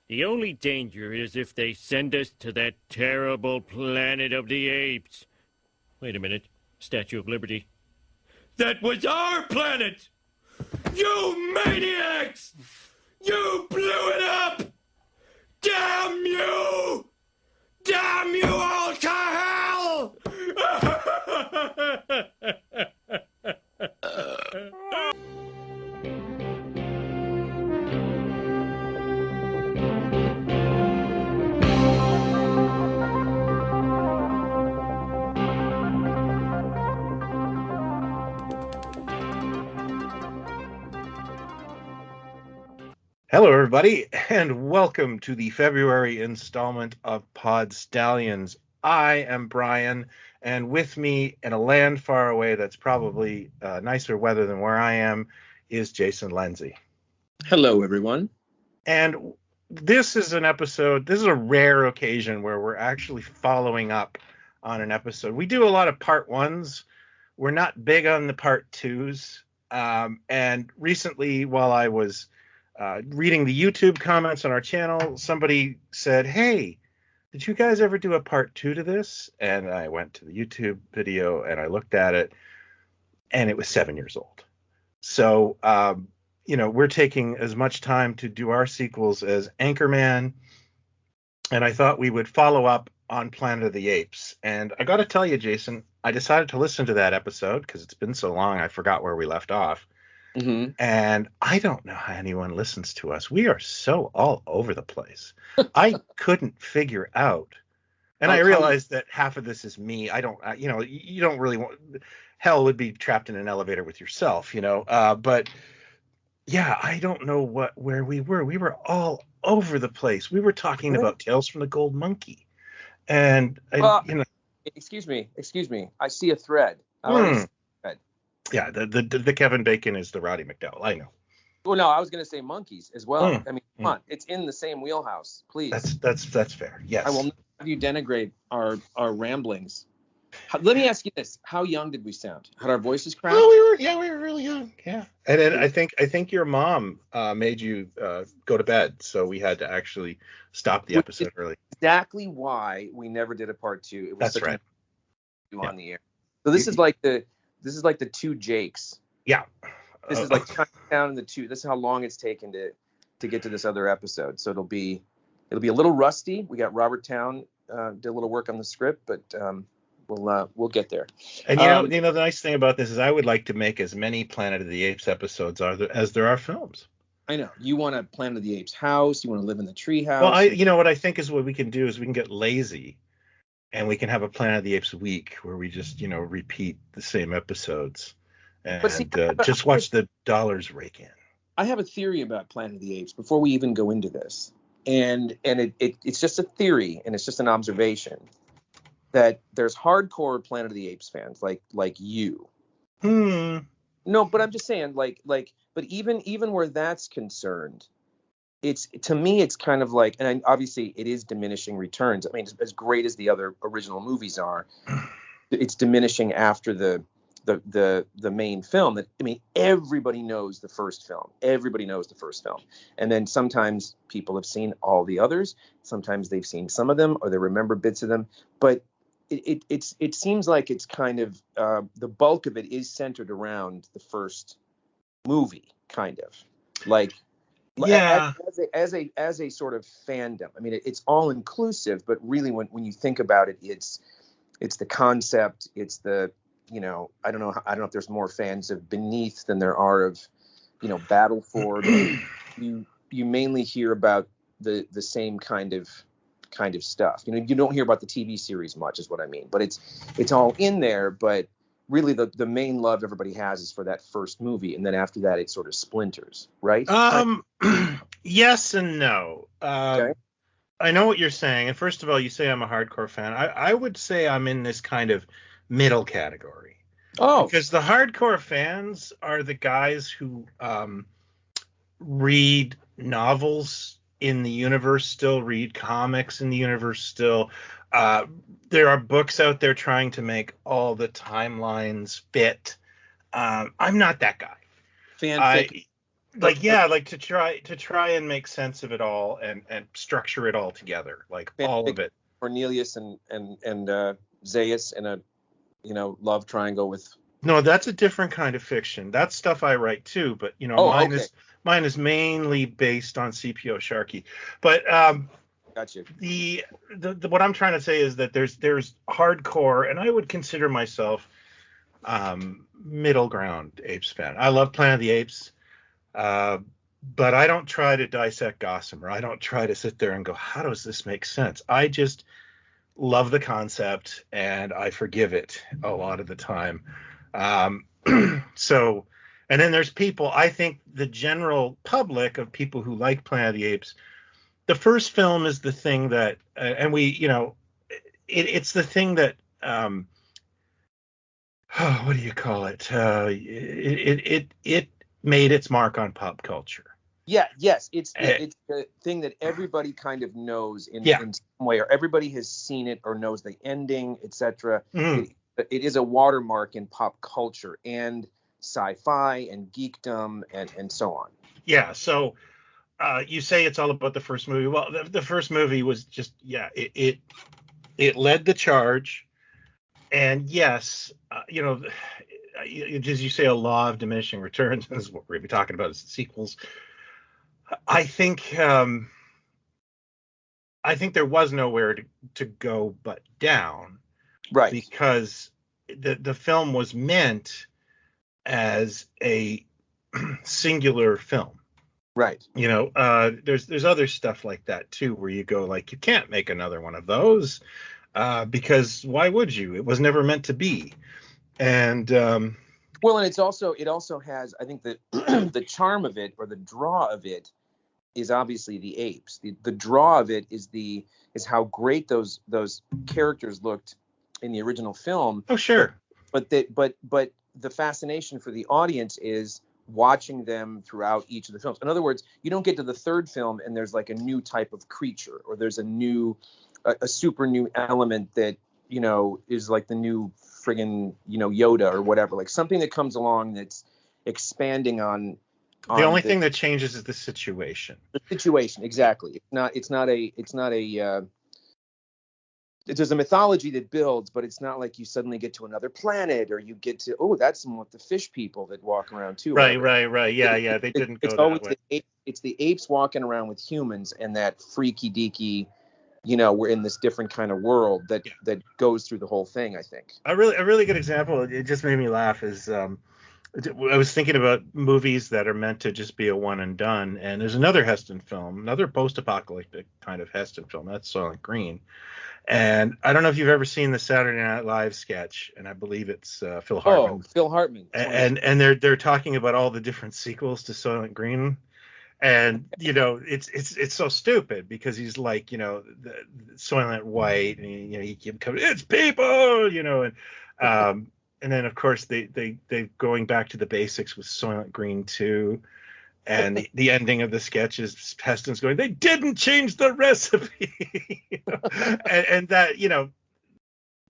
The only danger is if they send us to that terrible planet of the apes. Wait a minute. Statue of Liberty. That was our planet! You maniacs! You blew it up! Damn you! Damn you all to hell! Hello, everybody, and welcome to the February installment of Pod Stallions. I am Brian, and with me in a land far away that's probably nicer weather than where I am is Jason Lindsay. Hello, everyone. And this is an episode, this is a rare occasion where we're actually following up on an episode. We do a lot of part ones. We're not big on the part twos. And recently, while I was reading the YouTube comments on our channel, somebody said, "Hey, did you guys ever do a part two to this?" And I went to the YouTube video and I looked at it, and it was 7 years old. So, we're taking as much time to do our sequels as Anchorman, and I thought we would follow up on Planet of the Apes. And I got to tell you, Jason, I decided to listen to that episode because it's been so long I forgot where we left off. Mm-hmm. And I don't know how anyone listens to us. We are so all over the place. I couldn't figure out. And I realized that half of this is me. I don't, you don't really want, hell would be trapped in an elevator with yourself, but yeah, I don't know where we were. We were all over the place. We were talking about Tales from the Gold Monkey. And, excuse me. I see a thread. Yeah, the Kevin Bacon is the Roddy McDowell. I know. Well, no, I was going to say monkeys as well. I mean, come on, it's in the same wheelhouse. Please. That's fair. Yes. I will not have you denigrate our ramblings. Let me ask you this: how young did we sound? Had our voices cracked? Oh, we were really young. Yeah. And then I think your mom made you go to bed, so we had to actually stop the episode early. Exactly why we never did a part two. It was That's right. On the air. So this is like the two Jakes. Yeah. This is like down in the two. This is how long it's taken to get to this other episode. So it'll be a little rusty. We got Robert Town did a little work on the script, but we'll get there. And the nice thing about this is I would like to make as many Planet of the Apes episodes as there are films. I know you want a Planet of the Apes house. You want to live in the tree house. Well, what I think is what we can do is we can get lazy. And we can have a Planet of the Apes week where we just, repeat the same episodes and just watch the dollars rake in. I have a theory about Planet of the Apes before we even go into this. And it's just a theory, and it's just an observation that there's hardcore Planet of the Apes fans like you. No, but I'm just saying but even where that's concerned, to me, it's kind of like, and obviously it is diminishing returns. I mean, as great as the other original movies are, it's diminishing after the main film. Everybody knows the first film. And then sometimes people have seen all the others. Sometimes they've seen some of them, or they remember bits of them. But it seems like it's kind of the bulk of it is centered around the first movie, kind of like. Yeah. As a sort of fandom. I mean, it's all inclusive, but really when you think about it, it's the concept. It's the, I don't know if there's more fans of Beneath than there are of, Battle for. you mainly hear about the same kind of stuff. You don't hear about the TV series much, is what I mean. But it's all in there, but really the main love everybody has is for that first movie, and then after that it sort of splinters, right? Yes and no. Okay. I know what you're saying. And first of all, you say I'm a hardcore fan. I would say I'm in this kind of middle category. Oh. Because the hardcore fans are the guys who read novels in the universe still, read comics in the universe still. There are books out there trying to make all the timelines fit. I'm not that guy. Fanfic. like to try and make sense of it all and structure it all together, like all of it. Cornelius and Zaius in a love triangle with. No, that's a different kind of fiction. That's stuff I write too, but mine is mainly based on CPO Sharkey. But Gotcha. The what I'm trying to say is that there's hardcore, and I would consider myself middle ground Apes fan. I love Planet of the Apes, but I don't try to dissect Gossamer. I don't try to sit there and go, how does this make sense? I just love the concept, and I forgive it a lot of the time. So, and then there's people, I think the general public of people who like Planet of the Apes, the first film is the thing that, and we, it's the thing that, what do you call it? It made its mark on pop culture. Yeah, yes, it's the thing that everybody kind of knows in some way, or everybody has seen it or knows the ending, etc. Mm. It is a watermark in pop culture and sci-fi and geekdom and so on. Yeah, so you say it's all about the first movie. Well, the first movie was just, it led the charge. And yes, as you say, a law of diminishing returns, this is what we're going to be talking about, is the sequels. I think there was nowhere to go but down. Right. Because the film was meant as a singular film. Right. There's other stuff like that too, where you go like, you can't make another one of those, because why would you? It was never meant to be. And and it also has, I think, that the charm of it, or the draw of it, is obviously the apes. The draw of it is how great those characters looked in the original film. Oh, sure. But the fascination for the audience is watching them throughout each of the films. In other words, you don't get to the third film and there's like a new type of creature, or there's a super new element that, is like the new friggin', Yoda or whatever, like something that comes along that's expanding on the only thing that changes is the situation. The situation, exactly. There's a mythology that builds, but it's not like you suddenly get to another planet, or you get to, that's with the fish people that walk around too. Right. Yeah. They didn't go it's that always way. It's the apes walking around with humans, and that freaky deaky, we're in this different kind of world that goes through the whole thing, I think. A really good example, it just made me laugh, is I was thinking about movies that are meant to just be a one and done, and there's another Heston film, another post-apocalyptic kind of Heston film, that's Soylent Green. And I don't know if you've ever seen the Saturday Night Live sketch, and I believe it's Phil Hartman. Oh, Phil Hartman. And they're talking about all the different sequels to Soylent Green, and it's so stupid, because he's like, the Soylent White, and he keeps coming, it's people, and then of course they going back to the basics with Soylent Green 2. And the ending of the sketch is Heston's going, they didn't change the recipe. and that,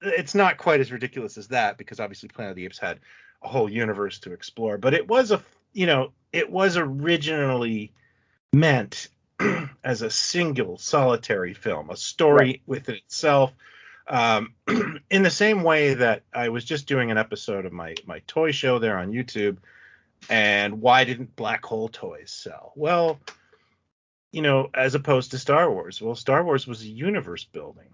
it's not quite as ridiculous as that, because obviously Planet of the Apes had a whole universe to explore. But it was it was originally meant as a single solitary film, a story within itself. In the same way that I was just doing an episode of my toy show there on YouTube. And why didn't black hole toys sell? Well, as opposed to Star Wars. Well, Star Wars was a universe building.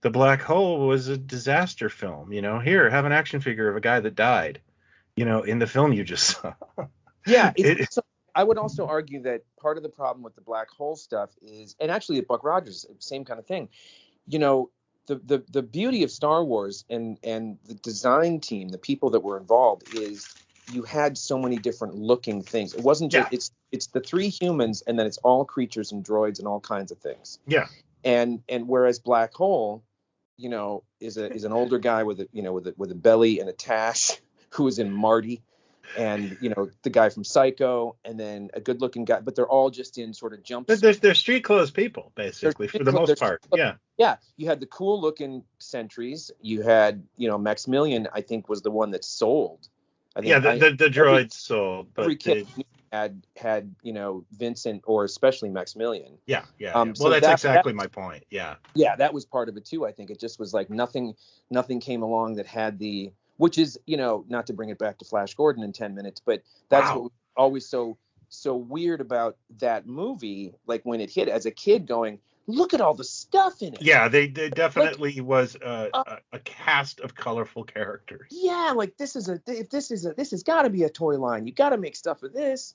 The black hole was a disaster film. Here, have an action figure of a guy that died, in the film you just saw. Yeah. I would also argue that part of the problem with the black hole stuff is, and actually at Buck Rogers, same kind of thing, the beauty of Star Wars and the design team, the people that were involved, is you had so many different looking things. It wasn't just it's the three humans, and then it's all creatures and droids and all kinds of things. Yeah. And whereas Black Hole, is an older guy with a belly and a tash, who is in Marty, and the guy from Psycho, and then a good looking guy, but they're all just in sort of jumpsuits. They're street clothes people, basically, for the most part. Yeah. Yeah. You had the cool looking sentries. You had, Maximilian, I think, was the one that sold. I think the droids sold, but every kid had Vincent or especially Maximilian. Yeah. So Well, that's exactly my point. Yeah. Yeah, that was part of it too. I think it just was like nothing came along that had which is, not to bring it back to Flash Gordon in 10 minutes, but that's Wow. what was always so weird about that movie. Like when it hit as a kid going, look at all the stuff in it. Yeah, they definitely was a cast of colorful characters. Yeah, like this has got to be a toy line. You got to make stuff of this,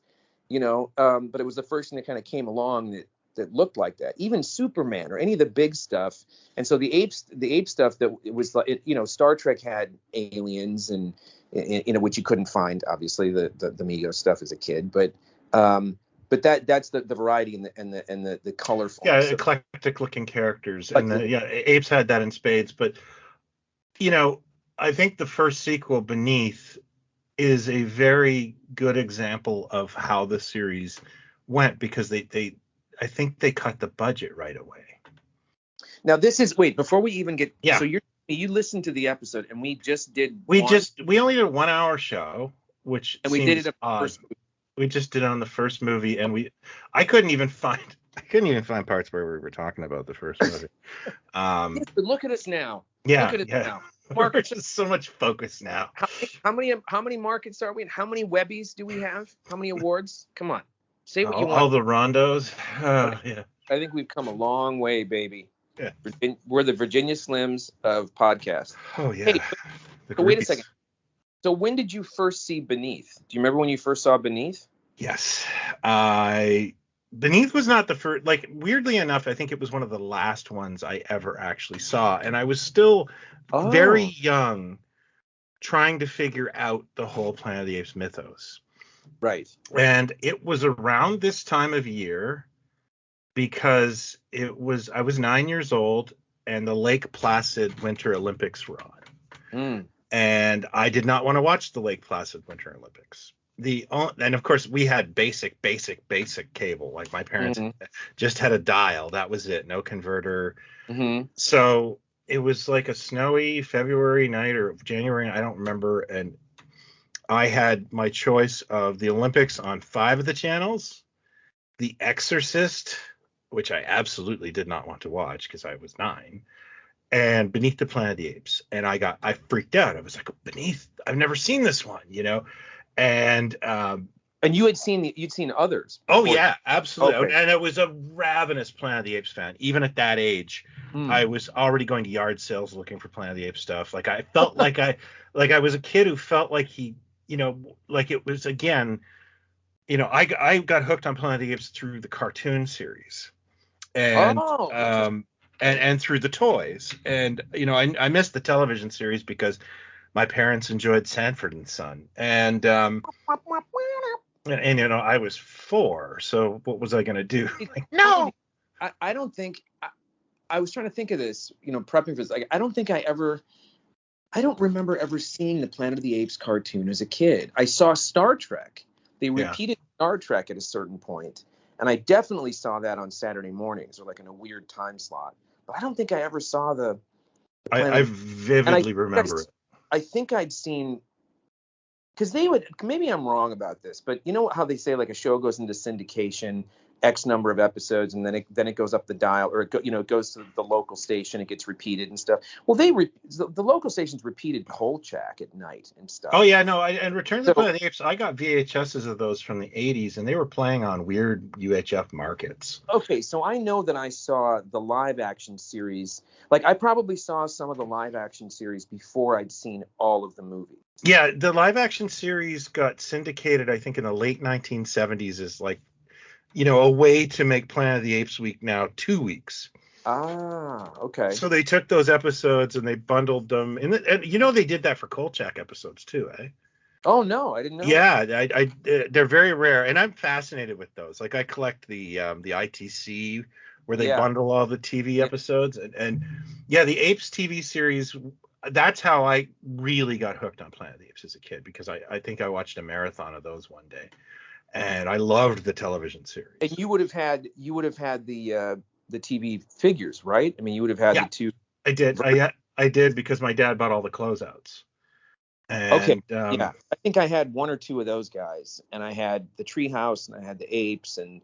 but it was the first thing that kind of came along that looked like that. Even Superman or any of the big stuff. And so the ape stuff that it was like, Star Trek had aliens and which you couldn't find obviously the Mego stuff as a kid, but that's the variety and the colorful. Yeah, eclectic looking characters, and Apes had that in spades. But I think the first sequel, Beneath, is a very good example of how the series went, because I think they cut the budget right away. Now before we even get so you listened to the episode and we just did we only did a 1 hour show, which and we did it odd. We just did it on the first movie, and I couldn't even find parts where we were talking about the first movie. Yes, but look at us now. Yeah, look at us now. We're just so much focus now. How many markets are we in? How many Webbies do we have? How many awards? Come on, say what you want. All the Rondos. Yeah. I think we've come a long way, baby. Yeah. We're the Virginia Slims of podcasts. Oh yeah. Hey, so wait a second. So when did you first see Beneath? Do you remember when you first saw Beneath? Yes. Beneath was not the first. Like, weirdly enough, I think it was one of the last ones I ever actually saw, and I was still very young, trying to figure out the whole Planet of the Apes mythos. Right. And it was around this time of year, because I was 9 years old, and the Lake Placid Winter Olympics were on. And I did not want to watch the Lake Placid Winter Olympics. And of course we had basic cable. Like, my parents just had a dial. That was it. No converter. So it was like a snowy February night or January, I don't remember. And I had my choice of the Olympics on 5 of the channels, The Exorcist, which I absolutely did not want to watch because I was 9, and Beneath the Planet of the Apes. And I freaked out. I was like, Beneath? I've never seen this one, And you'd seen others before. Oh yeah, absolutely. Okay. And I was a ravenous Planet of the Apes fan. Even at that age, I was already going to yard sales looking for Planet of the Apes stuff. Like, I felt like I was a kid who felt like he, like it was, again, I got hooked on Planet of the Apes through the cartoon series, and and through the toys. And I missed the television series because my parents enjoyed Sanford and Son, and I was 4, so what was I going to do? No, I don't think. I was trying to think of this, prepping for this. Like, I don't remember ever seeing the Planet of the Apes cartoon as a kid. I saw Star Trek. They repeated Star Trek at a certain point, and I definitely saw that on Saturday mornings or like in a weird time slot. But I don't think I ever saw the. I vividly remember it. I think I'd seen, because they would, maybe I'm wrong about this, but you know how they say like a show goes into syndication, X number of episodes, and then it goes up the dial, or it goes to the local station, it gets repeated and stuff. Well, the local stations repeated Kolchak at night and stuff. Oh yeah, no, and Return to the Planet of the Apes, I got VHSs of those from the 80s, and they were playing on weird UHF markets. Okay, so I know that I saw the live action series. Like, I probably saw some of the live action series before I'd seen all of the movies. Yeah, the live action series got syndicated, I think, in the late 1970s as like, a way to make Planet of the Apes week now 2 weeks. Ah, okay. So they took those episodes and they bundled them. And they did that for Kolchak episodes too, eh? Oh, no, I didn't know. Yeah, they're very rare. And I'm fascinated with those. Like, I collect the ITC where they bundle all the TV episodes. And the Apes TV series, that's how I really got hooked on Planet of the Apes as a kid, because I think I watched a marathon of those one day. And I loved the television series. And you would have had the TV figures, right? I mean, you would have had the two. I did. I did, because my dad bought all the closeouts. Okay. And Yeah. I think I had one or two of those guys, and I had the Treehouse, and I had the Apes, and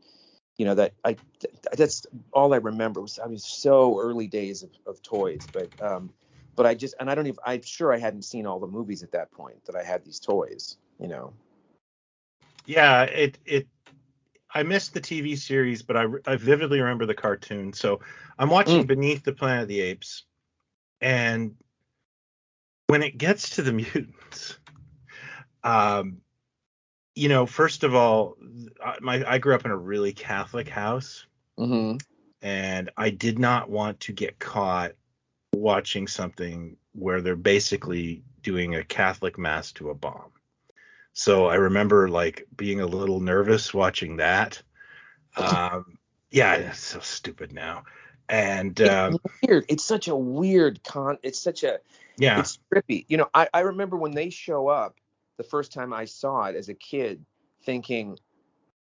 that's all I remember. I was so early days of toys, but I don't even, I'm sure I hadn't seen all the movies at that point that I had these toys, yeah, I missed the TV series, but I vividly remember the cartoon. So I'm watching Beneath the Planet of the Apes, and when it gets to the mutants, first of all, I grew up in a really Catholic house, and I did not want to get caught watching something where they're basically doing a Catholic mass to a bomb. So I remember like being a little nervous watching that. Yeah, it's so stupid now. And it's weird. It's such a weird it's trippy. I remember when they show up the first time I saw it as a kid, thinking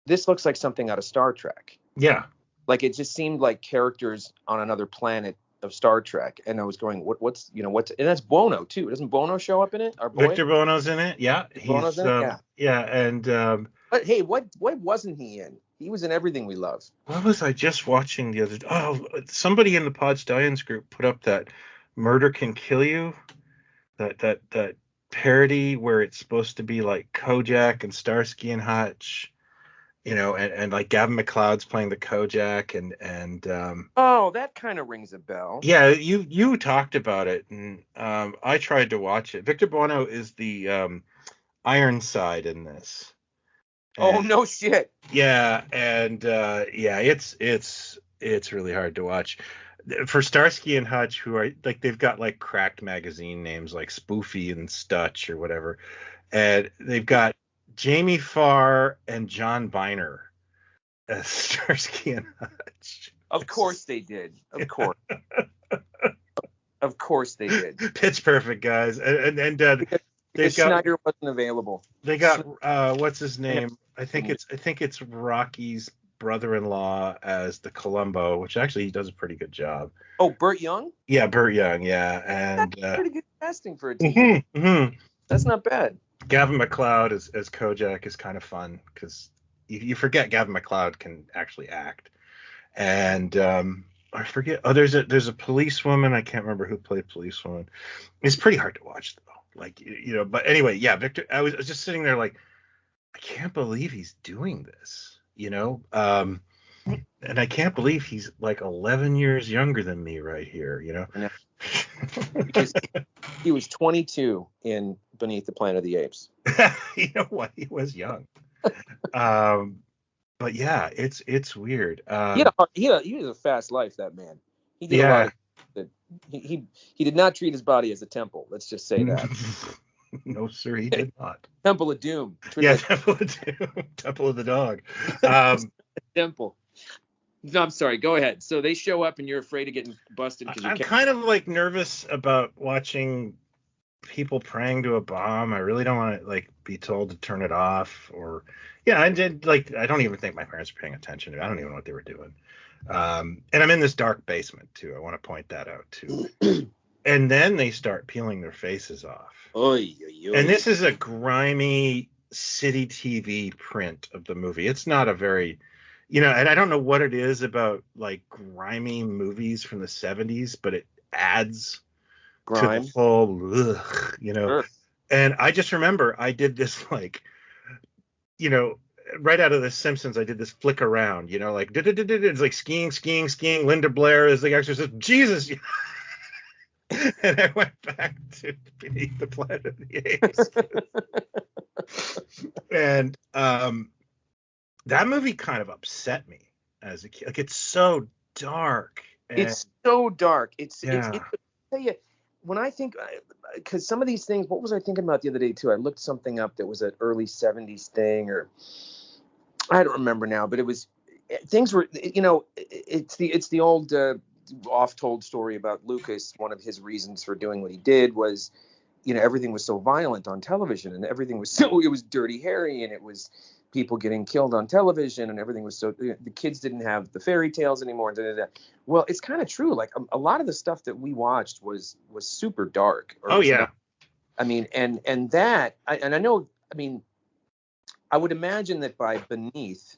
this looks like something out of Star Trek. Yeah. Like it just seemed like characters on another planet of Star Trek, and I was going, what's and that's Bono too. Doesn't Bono show up in it? Our boy? Victor Bono's in it. Yeah, Bono's in it. Yeah, and but hey, what wasn't he in? He was in everything we love. What was I just watching the other day? Oh, somebody in the Pod Stallions group put up that Murder Can Kill You, that parody where it's supposed to be like Kojak and Starsky and Hutch. And like Gavin McLeod's playing the Kojak and oh, that kind of rings a bell. Yeah, you talked about it, and I tried to watch it. Victor Bono is the Ironside in this. Oh, no shit. Yeah, and yeah, it's really hard to watch. For Starsky and Hutch, who are like they've got like cracked magazine names like Spoofy and Stutch or whatever, and they've got Jamie Farr and John Biner as Starsky and Hutch. Of course they did. Of course. Of course they did. Pitch Perfect, guys. And because Schneider wasn't available. They got what's his name? I think it's Rocky's brother-in-law as the Columbo, which actually he does a pretty good job. Oh, Burt Young? Yeah, Burt Young. Yeah, and that's pretty good casting for a team. That's not bad. Gavin McLeod as Kojak is kind of fun because you forget Gavin McLeod can actually act. And I forget. Oh, there's a policewoman. I can't remember who played policewoman. It's pretty hard to watch though. Like but anyway, yeah, Victor. I was just sitting there like, I can't believe he's doing this. And I can't believe he's like 11 years younger than me right here. Because he was 22 in Beneath the Planet of the Apes. You know what? He was young. But yeah, it's weird. He had a fast life, that man. He did a lot of, he did not treat his body as a temple. Let's just say that. No, sir, he did not. Temple of Doom. Yeah, Temple of Doom. Temple of the Dog. Temple. No, I'm sorry. Go ahead. So they show up and you're afraid of getting busted because I'm kind of like nervous about watching people praying to a bomb. I really don't want to like be told to turn it off or I don't even think my parents were paying attention. I don't even know what they were doing. And I'm in this dark basement too. I want to point that out too. And then they start peeling their faces off. Oy, oy, oy. And this is a grimy city TV print of the movie. It's not a very, and I don't know what it is about like grimy movies from the 70s, but it adds grime to the whole, And I just remember I did this like, right out of The Simpsons, I did this flick around, like it's like skiing. Linda Blair is the exorcist. Jesus. And I went back to Beneath the Planet of the Apes. And that movie kind of upset me as a kid. Like it's so dark. It's so dark. It's I tell you, when I think, because some of these things, what was I thinking about the other day too? I looked something up that was an early 70s thing, or I don't remember now, but it was, things were, it's the old oft-told story about Lucas. One of his reasons for doing what he did was, everything was so violent on television, and everything was it was Dirty Harry, and it was people getting killed on television, and everything was so, the kids didn't have the fairy tales anymore. Well, it's kind of true. Like a lot of the stuff that we watched was super dark. Oh yeah. I mean, and that, and I know, I mean, I would imagine that by Beneath,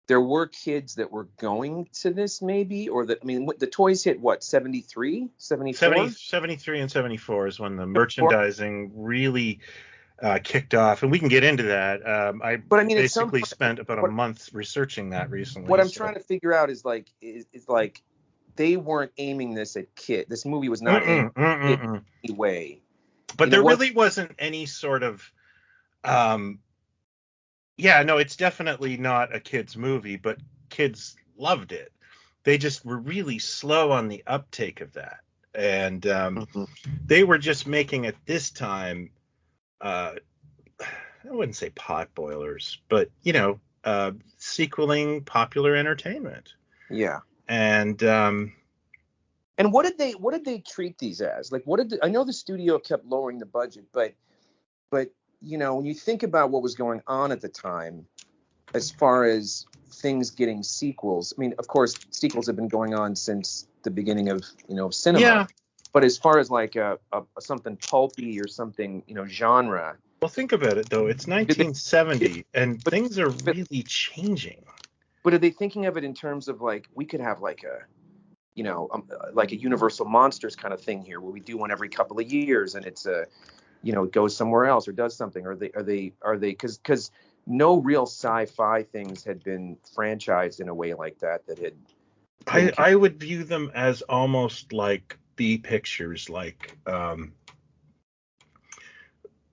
there were kids that were going to this maybe, or that, I mean, the toys hit what, 73, 74? 73 and 74 is when the merchandising really kicked off, and we can get into that. But I mean, basically spent about a month researching that recently. What I'm trying to figure out is like, they weren't aiming this at kids. This movie was not aimed at kids in any way. But there really wasn't any sort of, it's definitely not a kid's movie, but kids loved it. They just were really slow on the uptake of that. And they were just making at this time, I wouldn't say pot boilers, but, sequeling popular entertainment. Yeah. And what did they treat these as? Like, I know the studio kept lowering the budget, but when you think about what was going on at the time, as far as things getting sequels, I mean, of course, sequels have been going on since the beginning of, cinema. Yeah. But as far as like a something pulpy or something, genre. Well, think about it though. It's 1970, and things are really changing. But are they thinking of it in terms of like, we could have like a, like a Universal Monsters kind of thing here, where we do one every couple of years, and it's it goes somewhere else or does something? Are they because no real sci-fi things had been franchised in a way like that had. I would view them as almost like B pictures, like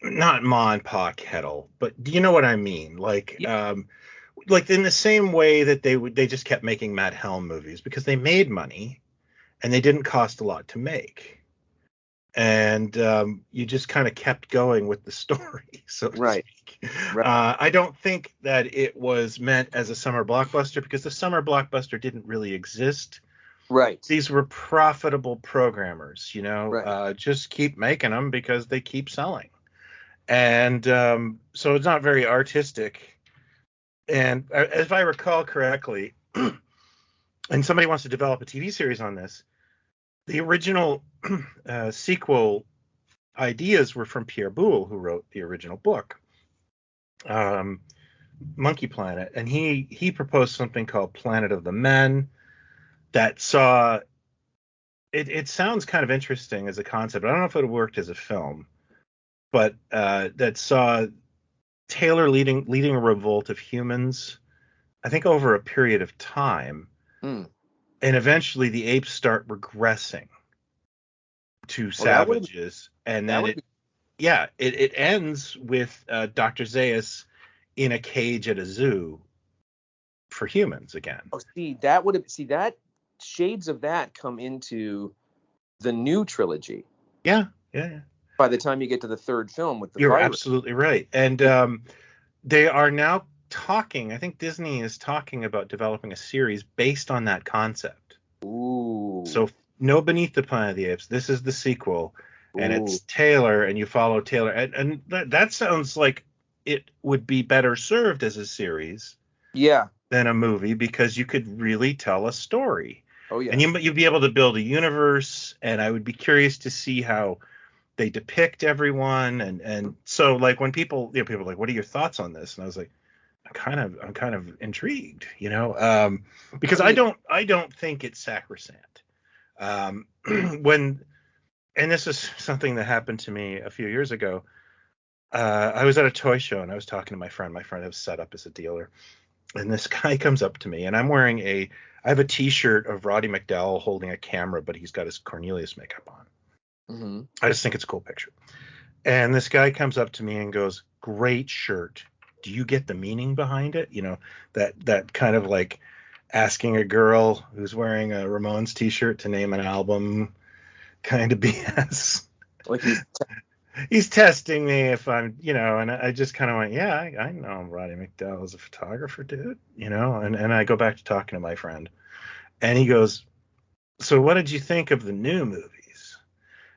not Ma and Pa Kettle, but do you know what I mean? Like, like in the same way that they just kept making Matt Helm movies because they made money and they didn't cost a lot to make. And you just kind of kept going with the story, so to speak. Right. I don't think that it was meant as a summer blockbuster because the summer blockbuster didn't really exist. Right. These were profitable programmers, Right. Just keep making them because they keep selling. And so it's not very artistic. And if I recall correctly, and somebody wants to develop a TV series on this, the original sequel ideas were from Pierre Boulle, who wrote the original book, Monkey Planet. And he proposed something called Planet of the Men that saw, it sounds kind of interesting as a concept. I don't know if it worked as a film, but that saw Taylor leading a revolt of humans, I think over a period of time. And eventually the apes start regressing to savages. And then it ends with Dr. Zaius in a cage at a zoo for humans again. Oh, that shades of that come into the new trilogy. Yeah. By the time you get to the third film with the You're virus. Absolutely right. And they are now talking, I think Disney is talking about developing a series based on that concept. Ooh. So no Beneath the Planet of the Apes. This is the sequel. And it's Taylor, and you follow Taylor. And that sounds like it would be better served as a series than a movie, because you could really tell a story. Oh, yeah. And you'd be able to build a universe, and I would be curious to see how they depict everyone. And so, like, when people are like, what are your thoughts on this? And I was like, I'm kind of intrigued, because I don't think it's sacrosanct. And this is something that happened to me a few years ago. I was at a toy show and I was talking to my friend. My friend was set up as a dealer, and this guy comes up to me, and I'm wearing I have a T-shirt of Roddy McDowall holding a camera, but he's got his Cornelius makeup on. Mm-hmm. I just think it's a cool picture. And this guy comes up to me and goes, "Great shirt. Do you get the meaning behind it?" That kind of like asking a girl who's wearing a Ramones T-shirt to name an album kind of BS. Like he's testing me if I'm, and I just kind of went, yeah, I know Roddy McDowall is a photographer, dude, and I go back to talking to my friend, and he goes, "So what did you think of the new movies?"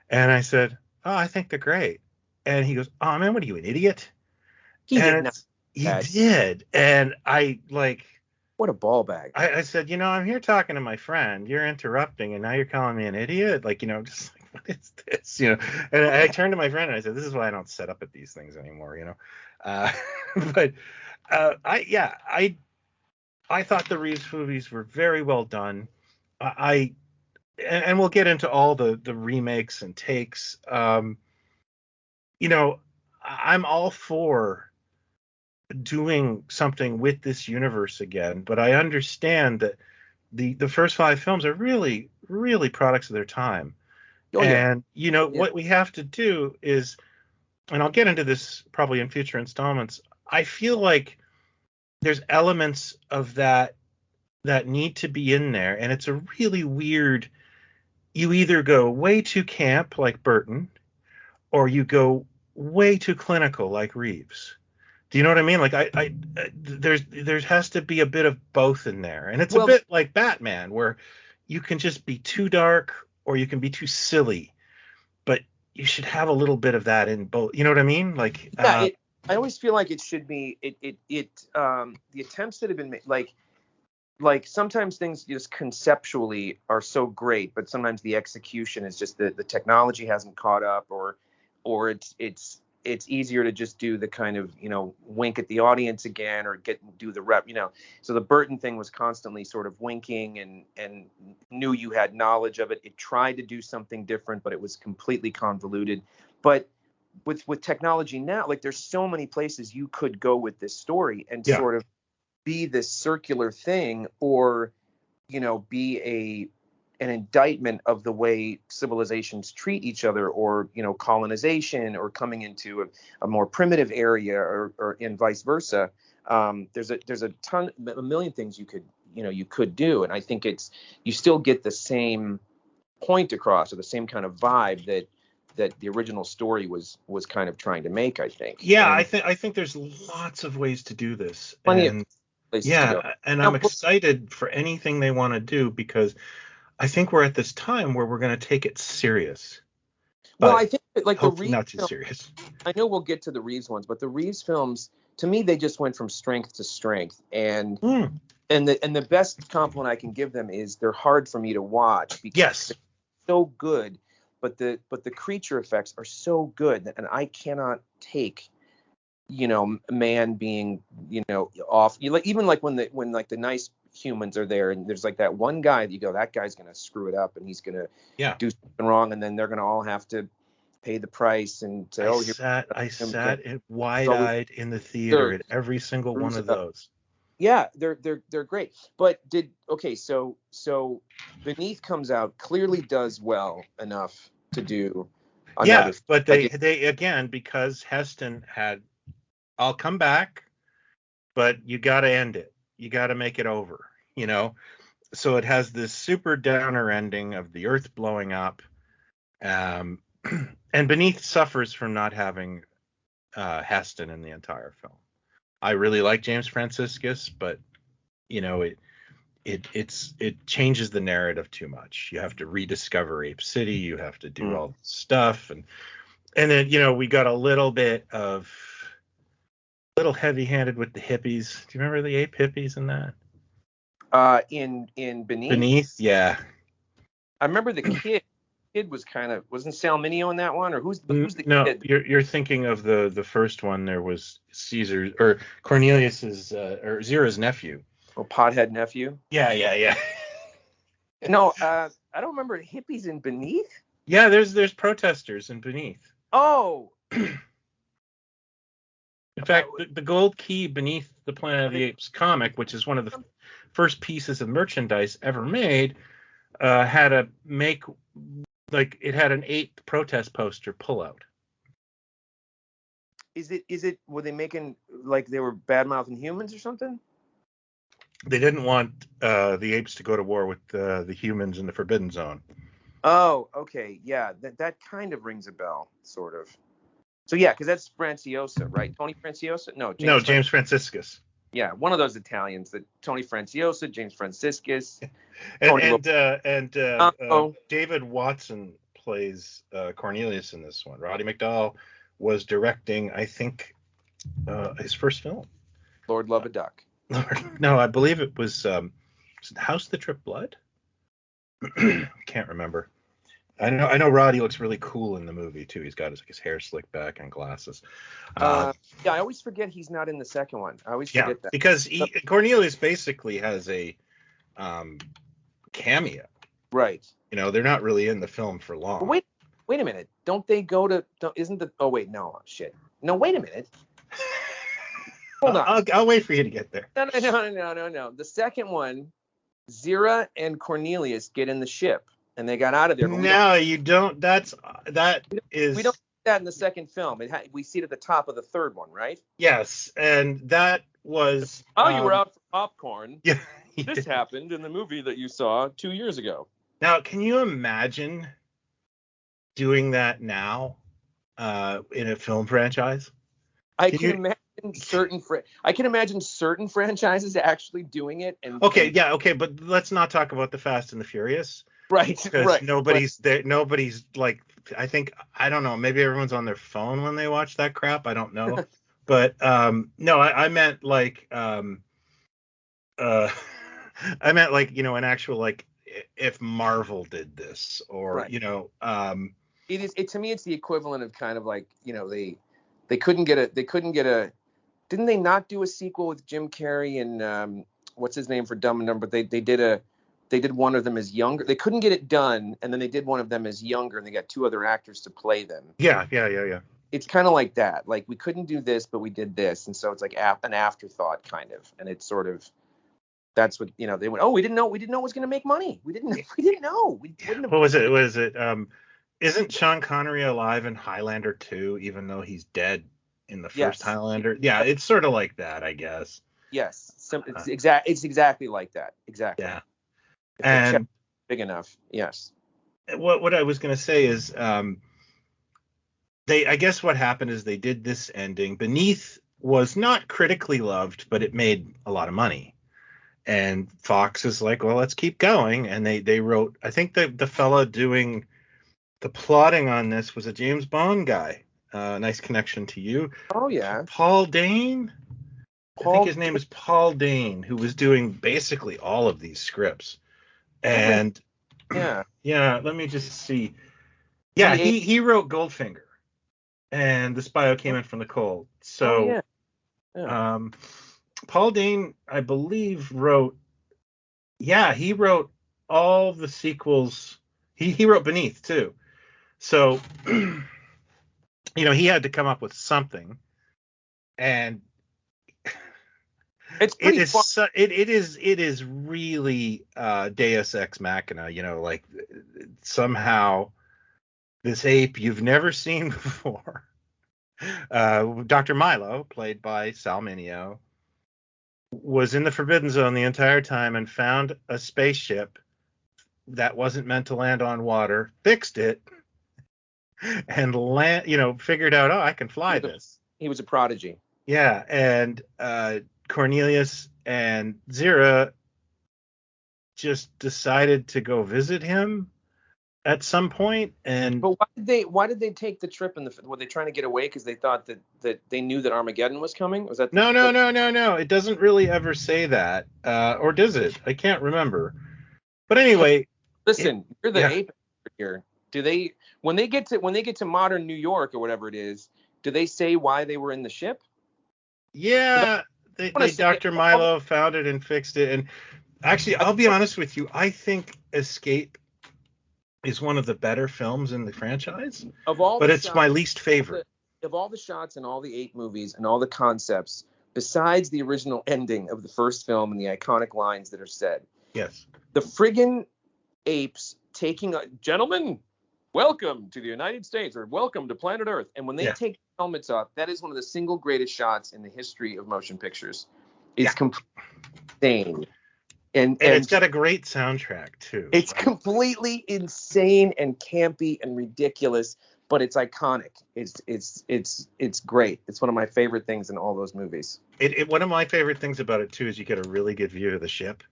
And I said, "Oh, I think they're great." And he goes, "Oh man, what are you, an idiot?" He did. And I like, what a ball bag. I said, I'm here talking to my friend. You're interrupting, and now you're calling me an idiot. Like, just like, what is this? And I turned to my friend and I said, this is why I don't set up at these things anymore. But I thought the Reeves movies were very well done. And we'll get into all the remakes and takes. I'm all for doing something with this universe again, but I understand that the first 5 films are really, really products of their time. Oh, yeah. And what we have to do is, and I'll get into this probably in future installments, I feel like there's elements of that need to be in there, and it's a really weird, you either go way too camp like Burton, or you go way too clinical like Reeves. Do you know what I mean? Like there has to be a bit of both in there. And it's a bit like Batman, where you can just be too dark or you can be too silly, but you should have a little bit of that in both. You know what I mean? Like, I always feel like it should be, the attempts that have been made, like sometimes things just conceptually are so great, but sometimes the execution is just the technology hasn't caught up, or it's easier to just do the kind of, wink at the audience again, or do the rep, So the Burton thing was constantly sort of winking and knew you had knowledge of it. It tried to do something different, but it was completely convoluted. But with technology now, like there's so many places you could go with this story and sort of be this circular thing, or, be an indictment of the way civilizations treat each other, or colonization, or coming into a more primitive area, or and vice versa. There's a million things you could do, and I think you still get the same point across, or the same kind of vibe that the original story was kind of trying to make, I think. Yeah, and I think there's lots of ways to do this. Plenty of places to go. And I'm excited for anything they want to do, because I think we're at this time where we're going to take it serious. Well, I think that, like, the Reeves not too serious. I know we'll get to the Reeves ones, but the Reeves films, to me, they just went from strength to strength. And the best compliment I can give them is they're hard for me to watch, because they're so good, but the creature effects are so good, and I cannot take man being off. Even like when the nice humans are there, and there's like that one guy that you go, that guy's gonna screw it up, and he's gonna do something wrong, and then they're gonna all have to pay the price and say, I sat wide-eyed in the theater at every single one of those. Yeah, they're great. But so Beneath comes out, clearly does well enough to do another. Yeah, but they again, because Heston had, I'll come back, but you got to end it. You got to make it over, So it has this super downer ending of the Earth blowing up, and Beneath suffers from not having Heston in the entire film. I really like James Franciscus, but it changes the narrative too much. You have to rediscover Ape City. You have to do all this stuff, and then we got a little heavy-handed with the hippies. Do you remember the ape hippies in that? In Beneath? Beneath, yeah. I remember the kid. Kid was wasn't Sal Mineo in that one, or who's the kid? You're thinking of the first one. There was Caesar or Cornelius's or Zira's nephew. Oh, pothead nephew. Yeah. No, I don't remember hippies in Beneath. Yeah, there's protesters in Beneath. Oh. In fact, the gold key beneath the Planet of the Apes comic, which is one of the first pieces of merchandise ever made, had an ape protest poster pull out. Is it? Were they making like they were bad mouthing humans or something? They didn't want the apes to go to war with the humans in the Forbidden Zone. Oh, okay, yeah, that kind of rings a bell, sort of. So yeah, because that's Franciosa, right? Tony Franciosa? No, James Franciscus. Yeah, one of those Italians. That Tony Franciosa, James Franciscus, and David Watson plays Cornelius in this one. Roddy McDowall was directing, I think, his first film, Lord Love a Duck. No, I believe it was House That Dripped Blood. Can't remember. I know Roddy looks really cool in the movie too. He's got his hair slicked back and glasses. Yeah, I always forget he's not in the second one. I always Yeah, forget that. because Cornelius basically has a cameo. Right. You know, they're not really in the film for long. But wait a minute. Don't they go to? Isn't the? Oh wait, no, shit. No, wait a minute. Hold on. I'll wait for you to get there. No. The second one, Zira and Cornelius get in the ship and they got out of there. But No, you don't. We don't see that in the second film. We see it at the top of the third one, right? Yes, and that was. Oh, you were out for popcorn. Yeah. This happened in the movie that you saw 2 years ago. Now, can you imagine doing that now in a film franchise? I can imagine certain franchises actually doing it. Okay, but let's not talk about the Fast and the Furious. Right. Because nobody's there. Nobody's like. I don't know. Maybe everyone's on their phone when they watch that crap. I don't know. But no, I meant like I meant like, you know, an actual like if Marvel did this or Right. you know to me it's the equivalent of kind of like, you know, they couldn't get a didn't they not do a sequel with Jim Carrey and what's his name for Dumb and Dumber? They did one of them as younger. They couldn't get it done, and then they did one of them as younger, and they got two other actors to play them. Yeah. It's kind of like that. Like, we couldn't do this, but we did this, and so it's like an afterthought kind of. And it's sort of, that's what, you know, they went, oh, we didn't know it was going to make money. We didn't know. We wouldn't have. What was it? Was it? Isn't Sean Connery alive in Highlander 2, even though he's dead in the first Yes. Highlander? Yeah, it's sort of like that, I guess. Yes, it's exactly like that. Exactly. Yeah. If the And check is big enough. Yes. what I was going to say is I guess what happened is they did this ending. Beneath was not critically loved, but it made a lot of money. And Fox is like, well, let's keep going. And they wrote, I think the fella doing the plotting on this was a James Bond guy. Nice connection to you. Oh yeah. Paul Dane. I think his name is Paul Dane, who was doing basically all of these scripts. And Yeah. yeah, let me just see. Yeah, he wrote Goldfinger, and The Spy Who Came In From the Cold. So, Paul Dane, I believe, wrote. Yeah, he wrote all the sequels. He wrote Beneath too. So, you know, he had to come up with something, and it's pretty fun. It is really Deus Ex Machina. You know, like somehow this ape you've never seen before. Dr. Milo, played by Sal Mineo, was in the Forbidden Zone the entire time and found a spaceship that wasn't meant to land on water, fixed it, and figured out, I can fly this. He was a prodigy. Yeah, and Cornelius and Zira just decided to go visit him at some point. And but why did they take the trip? Were they trying to get away because they thought that they knew that Armageddon was coming? Was that no. It doesn't really ever say that, or does it? I can't remember. But anyway, listen, you're the ape here. Do they when they get to modern New York or whatever it is? Do they say why they were in the ship? Yeah, Dr. Milo found it and fixed it. And actually, I'll be honest with you. I think Escape is one of the better films in the franchise. But it's my least favorite. Of all the shots in all the Ape movies and all the concepts, besides the original ending of the first film and the iconic lines that are said. Yes. The friggin' apes taking gentlemen, welcome to the United States, or welcome to planet Earth. And when they take the helmets off, that is one of the single greatest shots in the history of motion pictures. It's completely insane. And it's got a great soundtrack too. It's completely insane and campy and ridiculous, but it's iconic. It's great. It's one of my favorite things in all those movies. One of my favorite things about it too is you get a really good view of the ship.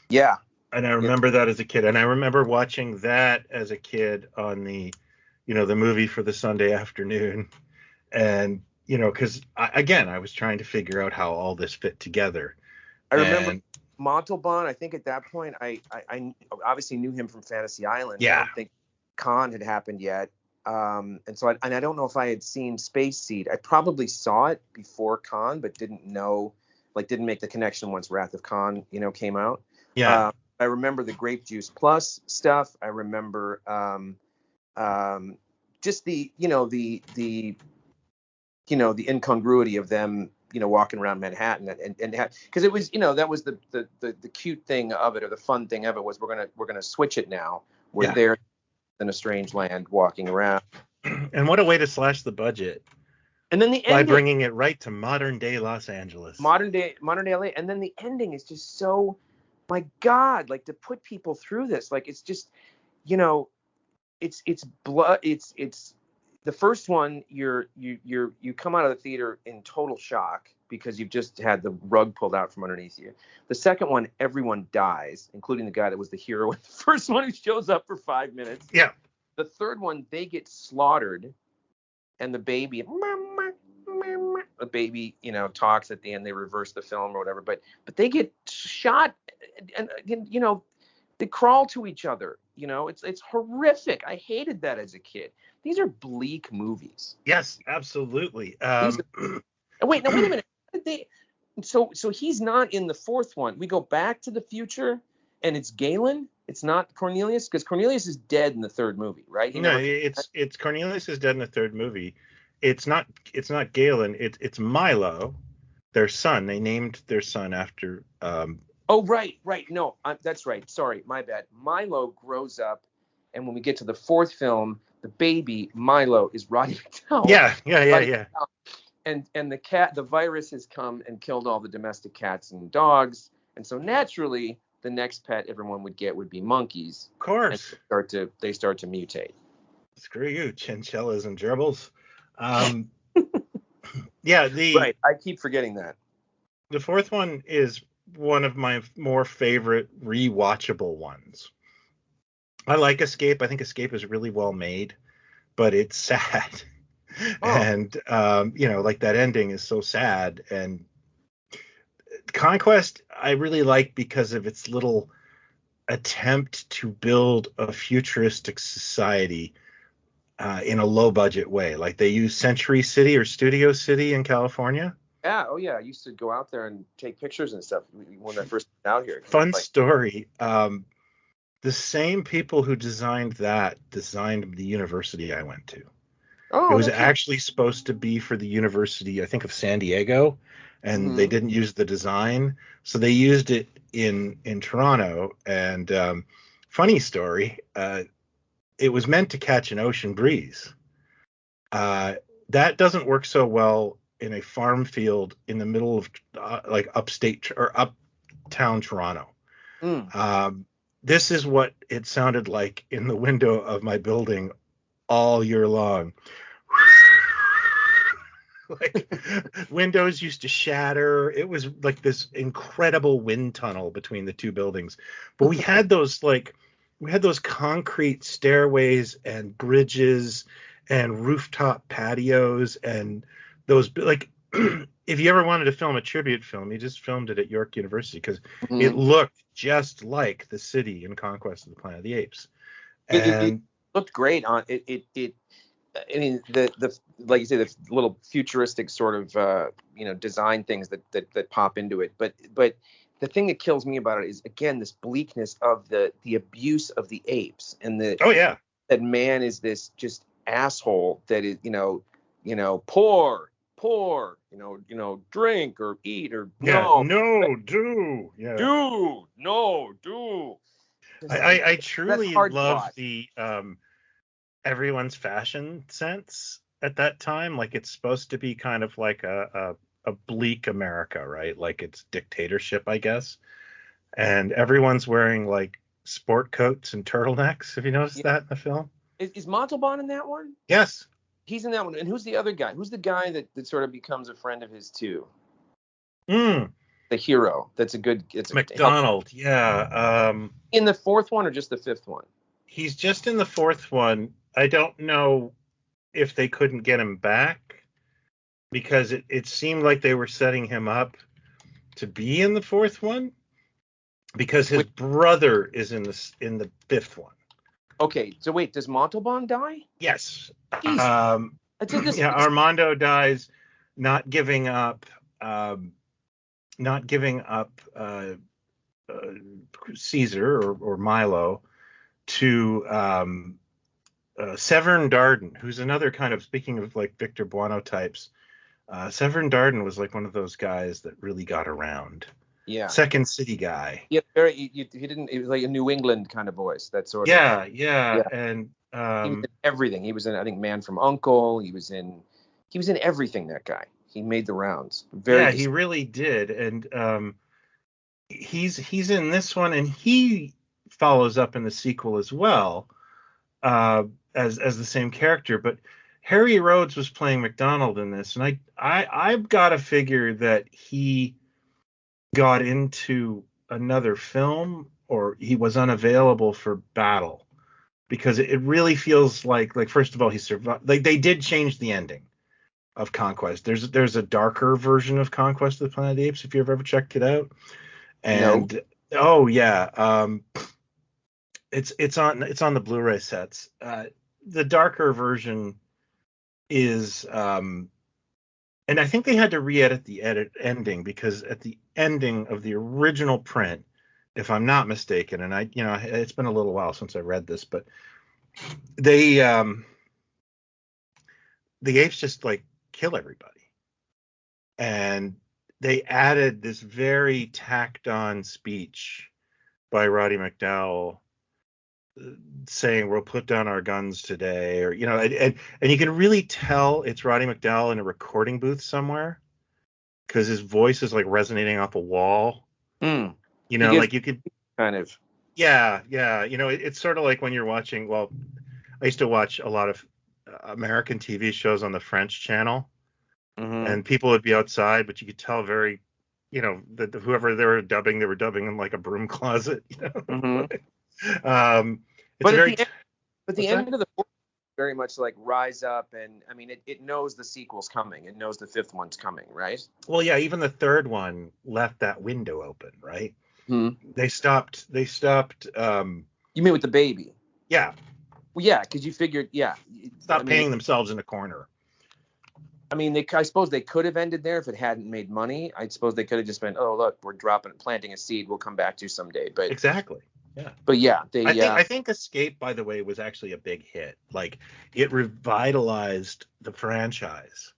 Yeah. And I remember that as a kid, and I remember watching that as a kid on the movie for the Sunday afternoon, and because I was trying to figure out how all this fit together. I remember Montalban. I think at that point I obviously knew him from Fantasy Island. Yeah. I don't think Khan had happened yet. And so I don't know if I had seen Space Seed. I probably saw it before Khan, but didn't make the connection once Wrath of Khan, came out. Yeah. I remember the Grape Juice Plus stuff. I remember just the incongruity of them, walking around Manhattan and because it was, that was the cute thing of it, or the fun thing of it, was we're gonna switch it now. We're there in a strange land walking around. And what a way to slash the budget. And then the ending, by bringing it right to modern day Los Angeles. Modern day LA. And then the ending is just so, my God, like, to put people through this, like, it's just, it's blood. It's the first one, you come out of the theater in total shock because you've just had the rug pulled out from underneath you. The second one, everyone dies, including the guy that was the hero in the first one, who shows up for 5 minutes. Yeah. The third one, they get slaughtered, and the baby, talks at the end. They reverse the film or whatever, but they get shot, and they crawl to each other. It's horrific. I hated that as a kid. These are bleak movies. Yes, absolutely. Wait a minute. So he's not in the fourth one. We go back to the future, and it's Galen. It's not Cornelius, because Cornelius is dead in the third movie, right? It's Cornelius is dead in the third movie. It's not Galen. It's Milo, their son. They named their son after. Oh, right. No, that's right. Sorry, my bad. Milo grows up, and when we get to the fourth film, the baby Milo is Roddy McDowall. Yeah. And the virus has come and killed all the domestic cats and dogs, and so naturally, the next pet everyone would get would be monkeys. Of course. And they start to mutate. Screw you, chinchillas and gerbils. Right. I keep forgetting that. The fourth one is one of my more favorite rewatchable ones. I like Escape. I think Escape is really well made, but it's sad. Oh. And like, that ending is so sad. And Conquest I really like because of its little attempt to build a futuristic society in a low budget way. Like, they use Century City or Studio City in California. Yeah. Oh yeah. I used to go out there and take pictures and stuff when I first got out here. Fun story. The same people who designed the university I went to. Oh, it was actually supposed to be for the University, I think, of San Diego, and they didn't use the design, so they used it in Toronto. And funny story, it was meant to catch an ocean breeze. That doesn't work so well in a farm field in the middle of upstate or uptown Toronto. This is what it sounded like in the window of my building all year long. Like, windows used to shatter. It was like this incredible wind tunnel between the two buildings. But we had those concrete stairways and bridges and rooftop patios, and those, like, if you ever wanted to film a tribute film, you just filmed it at York University, because it looked just like the city in Conquest of the Planet of the Apes. It looked great on it. I mean, the like you say, the little futuristic sort of design things that pop into it. But the thing that kills me about it is, again, this bleakness of the abuse of the apes, and that man is this just asshole that is poor, drink or eat or do. I truly love the everyone's fashion sense at that time. Like, it's supposed to be kind of like a bleak America, right? Like, it's dictatorship, I guess. And everyone's wearing like sport coats and turtlenecks. Have you noticed that in the film? Is Montalban in that one? Yes. He's in that one. And who's the other guy? Who's the guy that sort of becomes a friend of his too? The hero. It's McDonald. Yeah. In the fourth one or just the fifth one? He's just in the fourth one. I don't know if they couldn't get him back, because it seemed like they were setting him up to be in the fourth one, because his brother is in the fifth one. Okay, so wait, does Montalban die? Yes. Jesus. Armando dies not giving up not giving up Caesar or Milo to Severn Darden, who's another kind of, speaking of like Victor Buono types. Severn Darden was like one of those guys that really got around. Yeah. Second City guy. Yeah, he didn't. It was like a New England kind of voice. That sort of. Yeah. And he was in everything. He was in, I think, Man from U.N.C.L.E. He was in everything. That guy. He made the rounds. He really did. And he's in this one, and he follows up in the sequel as well, as the same character. But Harry Rhodes was playing McDonald in this, and I've got to figure that he got into another film, or he was unavailable for Battle, because it really feels like first of all, he survived. Like, they did change the ending of Conquest. There's a darker version of Conquest of the Planet of the Apes, if you've ever checked it out. And no. Oh yeah, it's on the Blu-ray sets. The darker version is and I think they had to re-edit the ending, because at the ending of the original print, if I'm not mistaken, and it's been a little while since I read this, but the apes just like kill everybody, and they added this very tacked on speech by Roddy McDowall saying, "We'll put down our guns today," or and you can really tell it's Roddy McDowall in a recording booth somewhere, because his voice is like resonating off a wall. Like you could kind of. Yeah. It's sort of like when you're watching. Well, I used to watch a lot of American TV shows on the French channel, and people would be outside, but you could tell very, that whoever they were dubbing in like a broom closet. But the end of the book very much like rise up, and I mean it knows the sequel's coming. It knows the fifth one's coming, right? Well, yeah, even the third one left that window open, right? They stopped. You mean with the baby? Yeah. Well, yeah, because you figured, stop painting themselves in a corner. I mean, I suppose they could have ended there if it hadn't made money. I suppose they could have just been, oh look, we're planting a seed, we'll come back to someday. But exactly. Yeah. But yeah, I think Escape, by the way, was actually a big hit. Like, it revitalized the franchise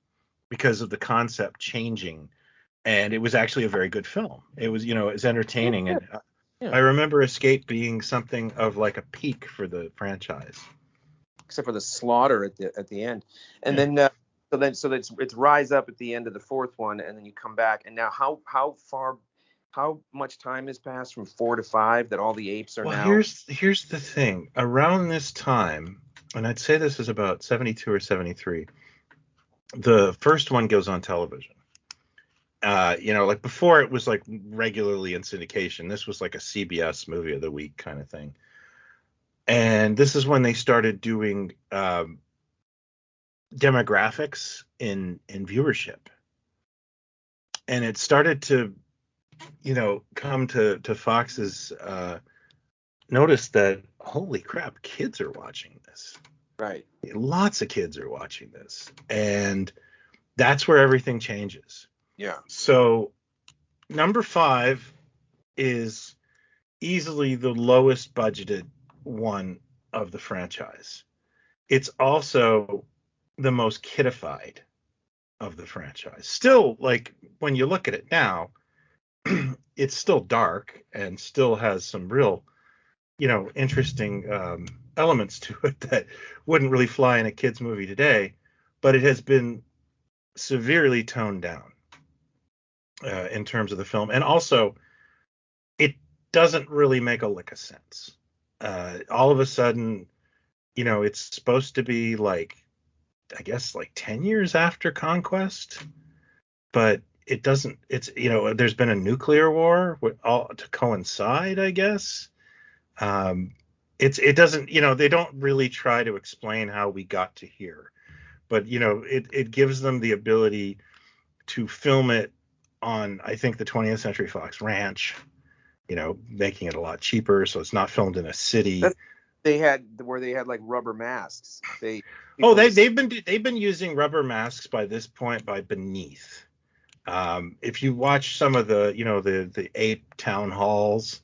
because of the concept changing, and it was actually a very good film. It was, it was entertaining, and I remember Escape being something of like a peak for the franchise. Except for the slaughter at the end, and then so it's rise up at the end of the fourth one, and then you come back, and now how much time has passed from 4 to 5 that all the apes are now? Here's the thing. Around this time, and I'd say this is about 72 or 73, the first one goes on television. Like before it was like regularly in syndication. This was like a CBS movie of the week kind of thing. And this is when they started doing demographics in viewership. And it started to come to Fox's notice that, holy crap, kids are watching this. Right. Lots of kids are watching this. And that's where everything changes. Yeah. So number 5 is easily the lowest budgeted one of the franchise. It's also the most kiddified of the franchise. Still, like, when you look at it now, it's still dark and still has some real, interesting elements to it that wouldn't really fly in a kid's movie today, but it has been severely toned down in terms of the film. And also, it doesn't really make a lick of sense. All of a sudden, it's supposed to be like, I guess, like 10 years after Conquest, but it doesn't. It's, there's been a nuclear war to coincide, I guess. It doesn't, they don't really try to explain how we got to here, but it gives them the ability to film it on, I think, the 20th Century Fox ranch, making it a lot cheaper, so it's not filmed in a city. they had like rubber masks. They've been using rubber masks by this point by Beneath. If you watch some of the ape town halls,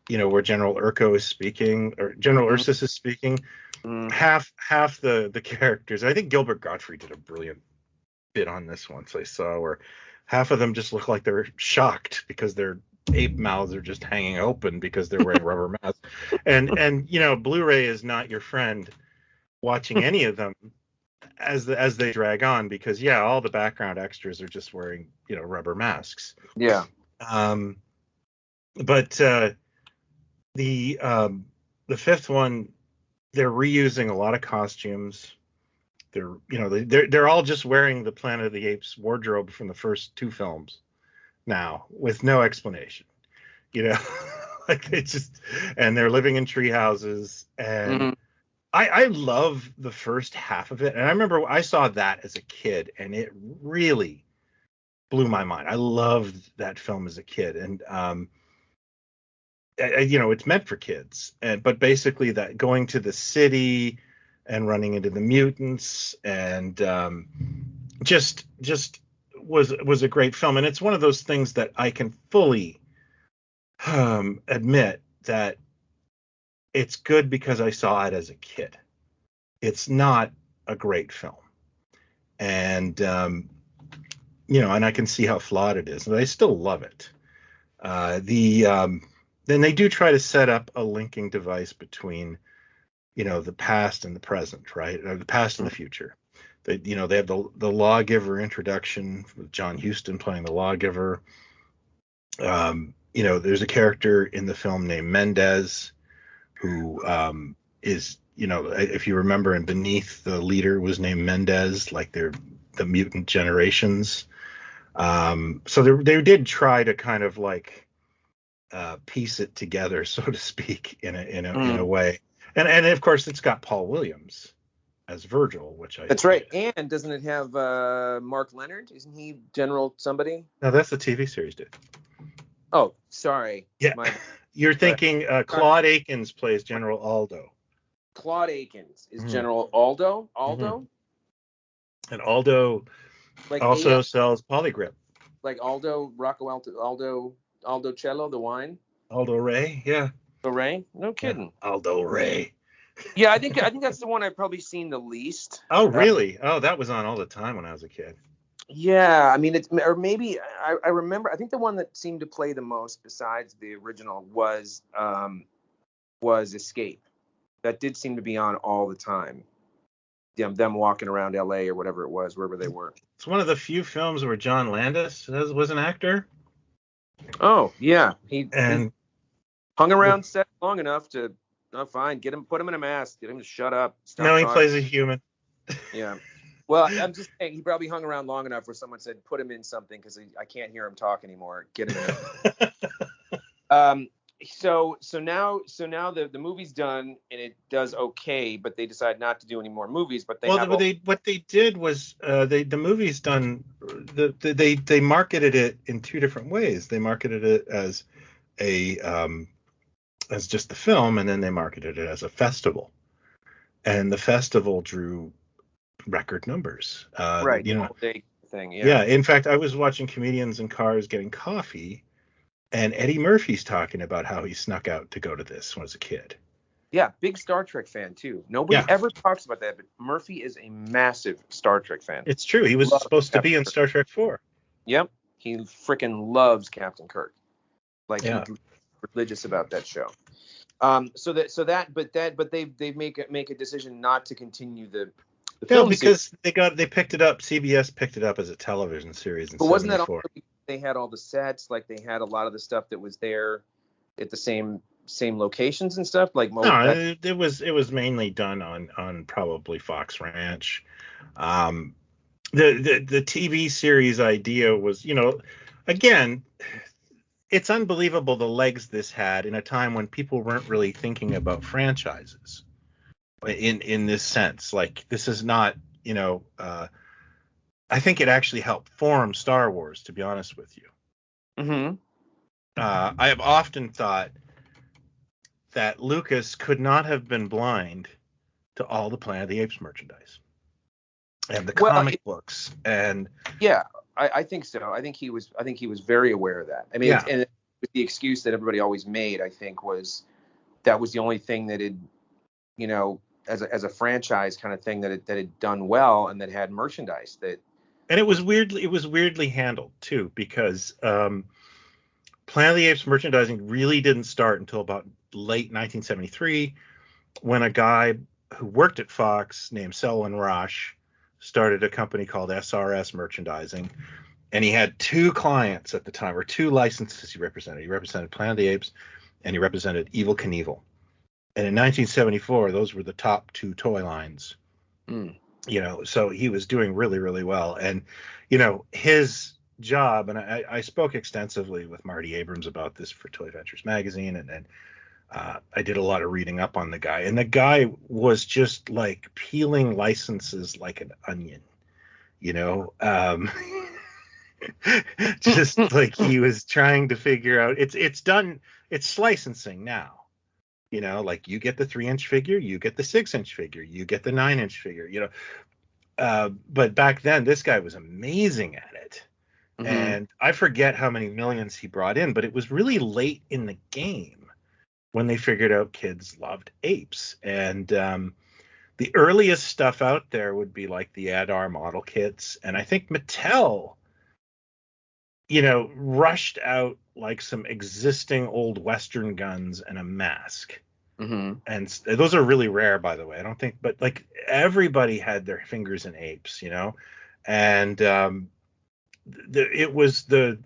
where General Urko is speaking, or General Ursus is speaking, half the characters, I think Gilbert Gottfried did a brilliant bit on this once I saw, where half of them just look like they're shocked because their ape mouths are just hanging open because they're wearing rubber masks. And Blu-ray is not your friend watching any of them as they drag on, because all the background extras are just wearing rubber masks. Yeah. But the fifth one, they're reusing a lot of costumes. They're all just wearing the Planet of the Apes wardrobe from the first two films now, with no explanation. Like and they're living in tree houses, and I love the first half of it. And I remember I saw that as a kid, and it really blew my mind. I loved that film as a kid, and it's meant for kids, but basically that going to the city and running into the mutants, and just was a great film. And it's one of those things that I can fully admit that it's good because I saw it as a kid. It's not a great film, and and I can see how flawed it is, but I still love it. Then they do try to set up a linking device between the past and the present, right? Or the past and the future. They have the lawgiver introduction with John Huston playing the lawgiver. There's a character in the film named Mendez, who is, if you remember in Beneath, the leader was named Mendez, like they're the mutant generations. So they did try to kind of like piece it together, so to speak, in a way. And of course, it's got Paul Williams as Virgil, which That's right. And doesn't it have Mark Leonard? Isn't he General somebody? No, that's the TV series, dude. Oh, sorry. Yeah. You're thinking Claude Akins plays General Aldo. Claude Akins is General Aldo? And Aldo also sells Polygrip. Like Aldo, Rocco Aldo Cello, the wine? Aldo Ray, yeah. Aldo Ray? No kidding. Yeah, Aldo Ray. Yeah, I think that's the one I've probably seen the least. Oh, really? That was on all the time when I was a kid. Yeah, I mean, I remember. I think the one that seemed to play the most, besides the original, was Escape. That did seem to be on all the time. Them walking around L.A. or whatever it was, wherever they were. It's one of the few films where John Landis was an actor. Oh yeah, he hung around set long enough to. Oh, fine. Put him in a mask. Get him to shut up. No, he plays a human. Yeah. Well, I'm just saying he probably hung around long enough where someone said, put him in something because I can't hear him talk anymore. Get him in. So now the movie's done and it does okay, but they decide not to do any more movies. But what they did was the movie's done. They marketed it in two different ways. They marketed it as as just the film, and then they marketed it as a festival, and the festival drew record numbers. Right. Big thing. Yeah. Yeah. In fact, I was watching comedians in cars getting coffee, and Eddie Murphy's talking about how he snuck out to go to this when he was a kid. Yeah. Big Star Trek fan too. Nobody ever talks about that, but Murphy is a massive Star Trek fan. It's true. He was supposed to be in Star Trek 4. Yep. He freaking loves Captain Kirk. He's religious about that show. But they make a decision not to continue the film because series. they picked it up. CBS picked it up as a television series in 74. But wasn't that also they had all the sets, like they had a lot of the stuff that was there at the same locations and stuff? Like no, it was mainly done on probably Fox Ranch. The TV series idea was, again, it's unbelievable the legs this had in a time when people weren't really thinking about franchises in this sense. Like, this is not, I think it actually helped form Star Wars, to be honest with you. Mm-hmm. I have often thought that Lucas could not have been blind to all the Planet of the Apes merchandise and the comic books. And yeah, I think so. I think he was very aware of that. I mean, yeah. and the excuse that everybody always made, I think, was that was the only thing that had, you know, as a franchise kind of thing that had done well and that had merchandise that. And it was weirdly handled too, because Planet of the Apes merchandising really didn't start until about late 1973, when a guy who worked at Fox named Selwyn Rosh started a company called SRS Merchandising, and he had two clients at the time, or two licenses he represented. He represented Planet of the Apes, and he represented Evel Knievel. And in 1974, those were the top two toy lines. You know, so he was doing really, really well. And, you know, his job, and I spoke extensively with Marty Abrams about this for Toy Ventures magazine, and I did a lot of reading up on the guy. And the guy was just like peeling licenses like an onion, you know, just like he was trying to figure out. It's licensing now. You know, like you get the 3-inch figure, you get the 6-inch figure, you get the 9-inch figure, you know. But back then, this guy was amazing at it. Mm-hmm. And I forget how many millions he brought in, but it was really late in the game when they figured out kids loved apes. And the earliest stuff out there would be like the Adar model kits. And I think Mattel, you know, rushed out like some existing old Western guns and a mask. Mm-hmm. And those are really rare, by the way. I don't think, but like everybody had their fingers in apes, you know, and it was the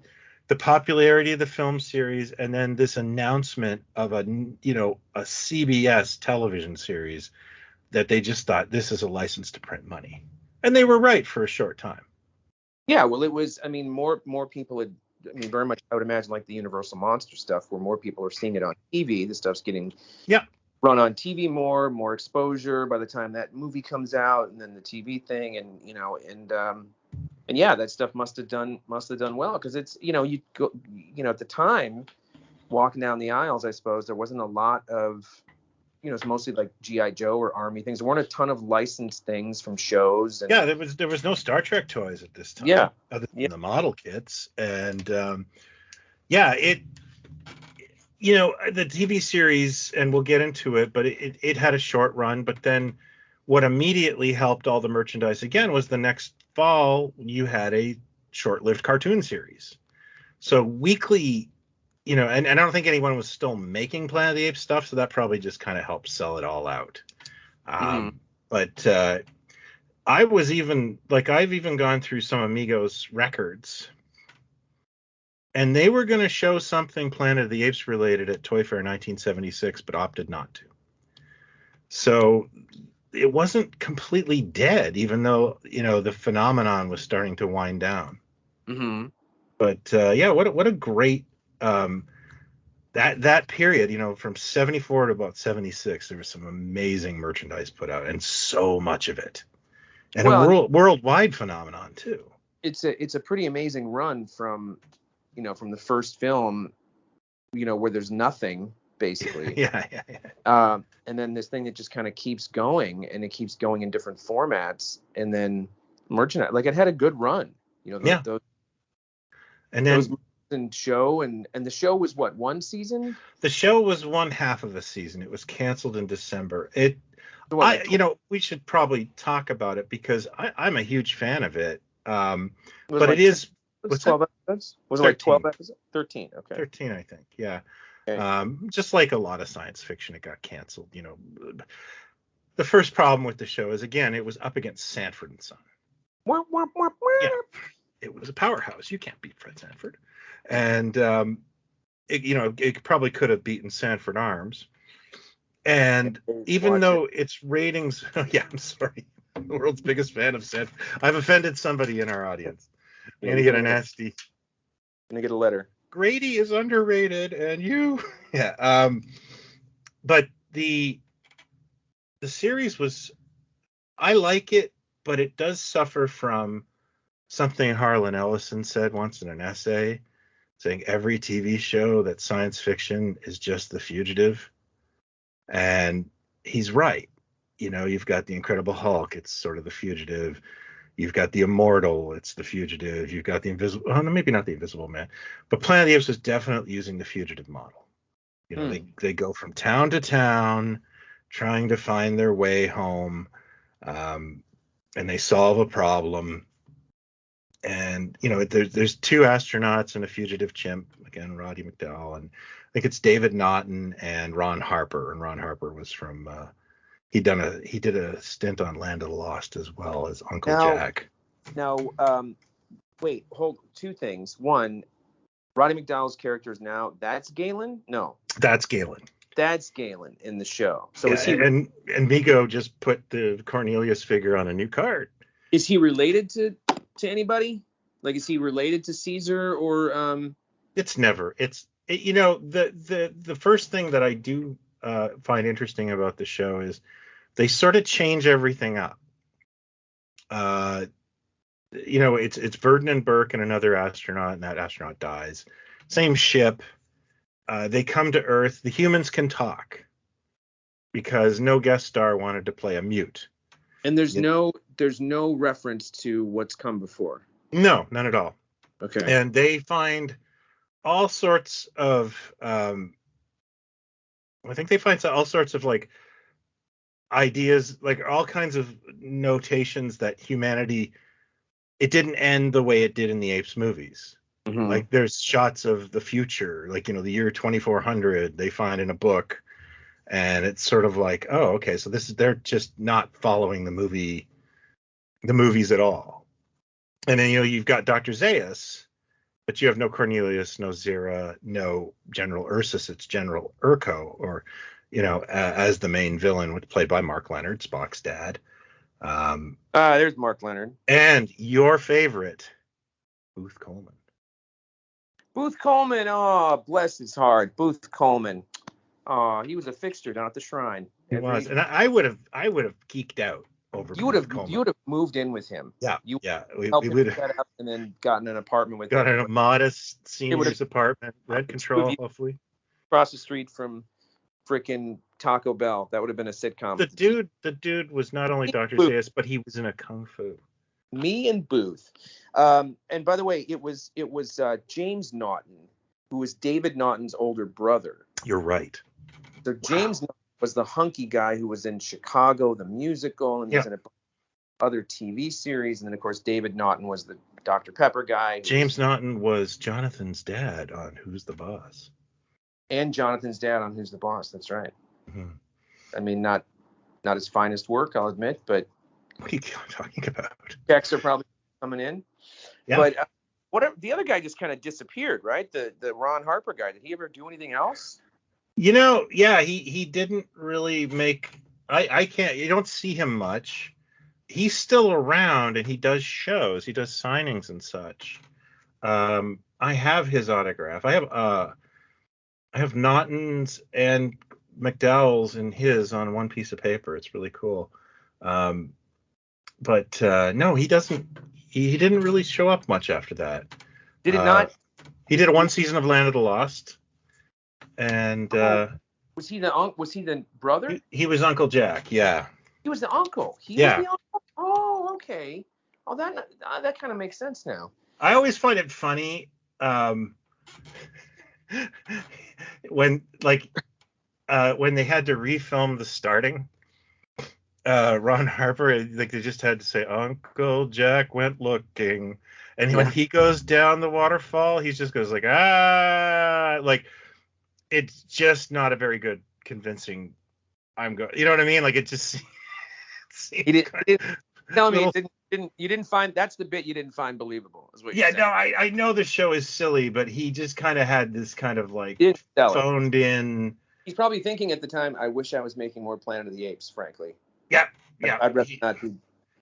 popularity of the film series, and then this announcement of a CBS television series that they just thought this is a license to print money, and they were right for a short time. Yeah, well, it was. I mean, more people had. I mean, very much. I would imagine like the Universal Monster stuff, where more people are seeing it on TV. The stuff's getting run on TV more exposure by the time that movie comes out, and then the TV thing, and you know, and yeah, that stuff must have done well, because it's, you know, you go, you know, at the time, walking down the aisles, I suppose there wasn't a lot of, you know, it's mostly like G.I. Joe or Army things. There weren't a ton of licensed things from shows. And, yeah, there was no Star Trek toys at this time. Yeah, other than the model kits, and it, you know, the TV series, and we'll get into it, but it had a short run. But then, what immediately helped all the merchandise again was the next fall you had a short-lived cartoon series. So weekly. You know, and I don't think anyone was still making Planet of the Apes stuff, so that probably just kind of helped sell it all out. But I've even gone through some Amigos records, and they were going to show something Planet of the Apes related at Toy Fair 1976, but opted not to. So it wasn't completely dead, even though, you know, the phenomenon was starting to wind down. Mm-hmm. But what a great that period, you know, from 74 to about 76, there was some amazing merchandise put out, and so much of it, and a worldwide phenomenon too. It's a pretty amazing run from the first film, you know, where there's nothing basically. Yeah. And then this thing that just kind of keeps going, and it keeps going in different formats, and then merchandise, like it had a good run, you know. Those, and then show and the show was what, one season? The show was one half of a season. It was canceled in December. You know, we should probably talk about it, because I'm a huge fan of it. But it is 12 episodes? Was it like 12 episodes? 13. Okay. 13, I think. Yeah. Okay. Just like a lot of science fiction, it got canceled. You know, the first problem with the show is, again, it was up against Sanford and Son. Yeah. It was a powerhouse. You can't beat Fred Sanford. And it probably could have beaten Sanford Arms. And even though its ratings, I'm sorry, the world's biggest fan of Sanford. I've offended somebody in our audience. I'm gonna get a nasty. Gonna get a letter. Grady is underrated, and you, yeah. But the series was, I like it, but it does suffer from something Harlan Ellison said once in an essay, saying every TV show that's science fiction is just The Fugitive. And he's right. You've got the Incredible Hulk. It's sort of the fugitive. You've got the Immortal. It's the fugitive. You've got the Invisible. Oh, no, maybe not the Invisible Man, but Planet of the Apes is definitely using the fugitive model. They go from town to town, trying to find their way home, and they solve a problem. And there's two astronauts and a fugitive chimp. Again, Roddy McDowall, and I think it's David Naughton and Ron Harper. And Ron Harper was from he did a stint on Land of the Lost as well as Uncle Jack. Now, wait, hold two things. One, Roddy McDowall's character is now that's Galen? No. That's Galen. That's Galen in the show. So yeah, is he and Migo just put the Cornelius figure on a new card. Is he related to anybody? Like, is he related to Caesar or It's never. The first thing that I do find interesting about the show is they sort of change everything up. It's Burton and Burke and another astronaut, and that astronaut dies. Same ship. They come to Earth. The humans can talk because no guest star wanted to play a mute. And there's no reference to what's come before. No, none at all. Okay. And they find all sorts of I think they find all sorts of like ideas, like all kinds of notations that humanity, it didn't end the way it did in the Apes movies. Mm-hmm. Like there's shots of the future, like the year 2400 they find in a book, and it's sort of like, oh, okay, so they're just not following the movies at all. And then you've got Dr. Zaius, but you have no Cornelius, no Zira, no General Ursus. It's General Urko, or as the main villain, played by Mark Leonard, Spock's dad. There's Mark Leonard. And your favorite, Booth Coleman. Booth Coleman, oh, bless his heart. Booth Coleman. Oh, he was a fixture down at the Shrine. He was, and I would have geeked out over. You would have moved in with him. Yeah, we would have set up and then gotten an apartment with him. Got a modest senior's apartment, rent control, hopefully. Across the street from frickin' Taco Bell. That would have been a sitcom. The dude was not only Dr. Zaius, but he was in a Kung Fu. Me and Booth. And by the way, it was James Naughton, who was David Naughton's older brother. You're right. So James Naughton was the hunky guy who was in Chicago, the musical, and he was in other TV series. And then, of course, David Naughton was the Dr. Pepper guy. James Naughton was Jonathan's dad on Who's the Boss. And Jonathan's dad on Who's the Boss. That's right. Mm-hmm. I mean, not his finest work, I'll admit, but what are you talking about? Checks are probably coming in. Yeah. But the other guy just kind of disappeared, right? The Ron Harper guy. Did he ever do anything else? Yeah, he didn't really make. I can't. You don't see him much. He's still around, and he does shows. He does signings and such. I have his autograph. I have Naughton's and McDowell's and his on one piece of paper. It's really cool. But no, he doesn't. He didn't really show up much after that. Did it not? He did one season of Land of the Lost, and was he the brother? He was Uncle Jack. Yeah. He was the uncle. Was the uncle. Oh, okay. Oh, that kind of makes sense now. I always find it funny when they had to refilm the starting. Ron Harper, like they just had to say Uncle Jack went looking, and when he goes down the waterfall, he just goes like like it's just not a very good convincing. I'm going, you know what I mean? Like it just. He didn't tell me you didn't find that's the bit you didn't find believable. Is what you're saying. No, I know the show is silly, but he just kind of had this kind of like phoned in. He's probably thinking at the time, I wish I was making more Planet of the Apes, frankly. Yeah. I'd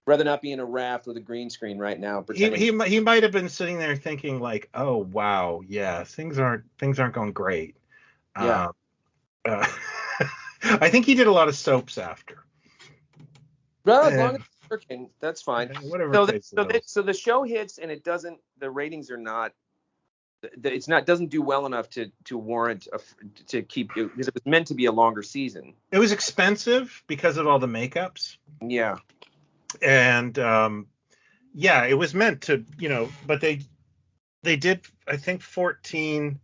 rather not be in a raft with a green screen right now. He might have been sitting there thinking like, oh wow, yeah, things aren't going great. Yeah. I think he did a lot of soaps after. Well, as long as it's working, that's fine. Whatever. So the show hits and it doesn't. The ratings are not it's not doesn't do well enough to warrant to keep it, because it was meant to be a longer season. It was expensive because of all the makeups. Yeah. And yeah, it was meant to, but they did, I think, 14,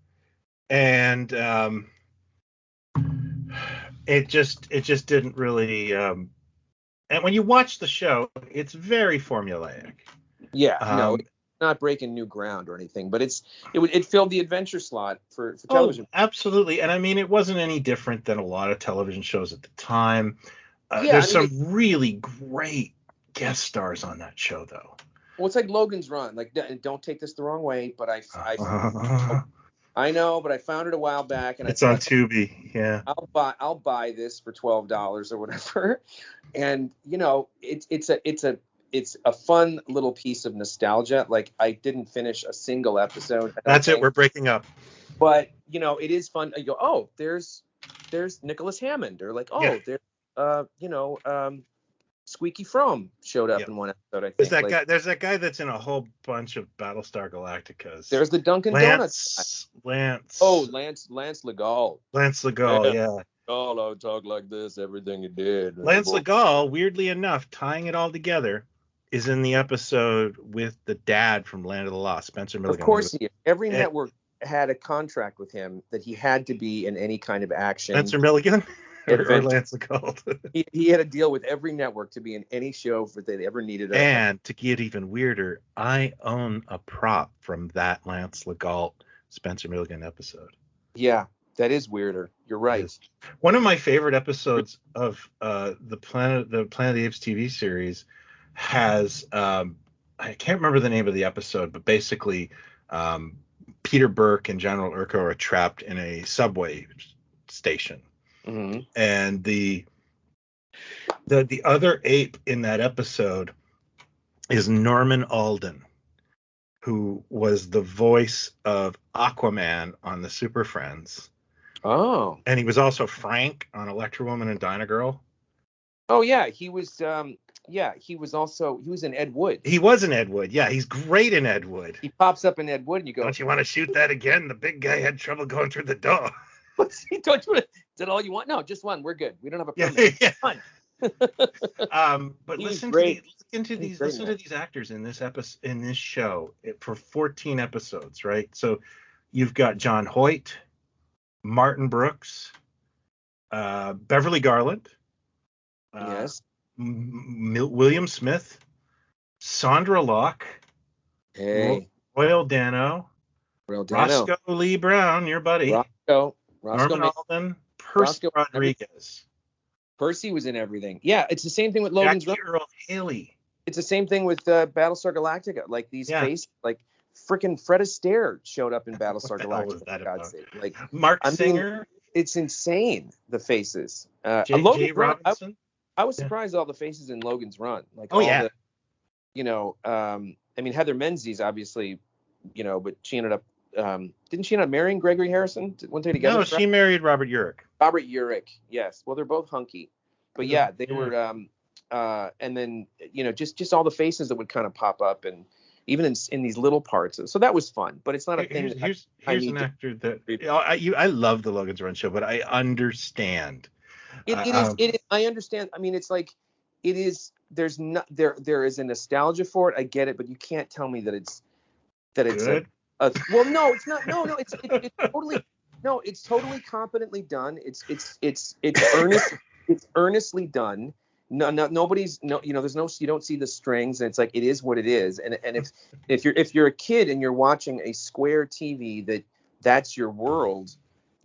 and it just didn't really. And when you watch the show, it's very formulaic. Yeah, no, it's not breaking new ground or anything, but it filled the adventure slot for television. Oh, absolutely. And I mean, it wasn't any different than a lot of television shows at the time. There's some really great guest stars on that show, though. Well, it's like Logan's Run. Like, don't take this the wrong way, but I know, but I found it a while back, and it's on Tubi. Yeah, I'll buy this for $12 or whatever, and it's a fun little piece of nostalgia. Like, I didn't finish a single episode. That's it. We're breaking up. But it is fun. You go, oh, there's Nicholas Hammond, or like, oh, there's Squeaky Fromme showed up in one episode. I think there's that guy that's in a whole bunch of Battlestar Galacticas. There's the Dunkin' Donuts guy. Lance LeGault. Lance LeGault, yeah. Oh, I would talk like this, everything he did. Lance LeGault, weirdly enough, tying it all together, is in the episode with the dad from Land of the Lost, Spencer Milligan. Of course he is. Every network had a contract with him that he had to be in any kind of action. Spencer Milligan? Or Lance LeGault. he had a deal with every network to be in any show that they ever needed. And to get even weirder, I own a prop from that Lance LeGault Spencer Milligan episode. Yeah, that is weirder. You're right. One of my favorite episodes of the Planet of the Apes TV series has I can't remember the name of the episode, but basically Peter Burke and General Urko are trapped in a subway station. Mm-hmm. And the other ape in that episode is Norman Alden, who was the voice of Aquaman on the Super Friends. Oh. And he was also Frank on Electra Woman and Dyna Girl. Oh yeah, he was he was in Ed Wood. He was in Ed Wood. Yeah, he's great in Ed Wood. He pops up in Ed Wood and you go, don't you want to shoot that again? The big guy had trouble going through the door. Don't you? Is that all you want? No, just one. We're good. We don't have a permit. Yeah. Fun. But listen to these actors in this episode, in this show, for 14 episodes, right? So you've got John Hoyt, Martin Brooks, Beverly Garland, yes, William Smith, Sandra Locke, Royal Dano, Roscoe Lee Brown, your buddy. Norman Alden, Percy Rodriguez. Percy was in everything. Yeah, it's the same thing with Logan's Run. Earl Haley. It's the same thing with Battlestar Galactica. Like these faces, like freaking Fred Astaire showed up in Battlestar Galactica. For God's sake. Like Mark Singer. It's insane, the faces. J. Robinson. I was surprised at all the faces in Logan's Run. Like I mean, Heather Menzies obviously, but she ended up. Didn't she end up marrying Gregory Harrison? Weren't they together? No, she married Robert Urich. Robert Urich, yes. Well, they're both hunky, but yeah, they were. And then just all the faces that would kind of pop up, and even in these little parts. So that was fun, but it's not a thing. Here's an actor that I love the Logan's Run show, but I understand. It is. I understand. I mean, it's like it is. There is a nostalgia for it. I get it, but you can't tell me that it's good. Well, no, it's not. No, it's totally. No, it's totally competently done. It's earnest. It's earnestly done. Nobody's there's no, you don't see the strings, and it's like it is what it is. And if you're a kid and you're watching a square TV that's your world,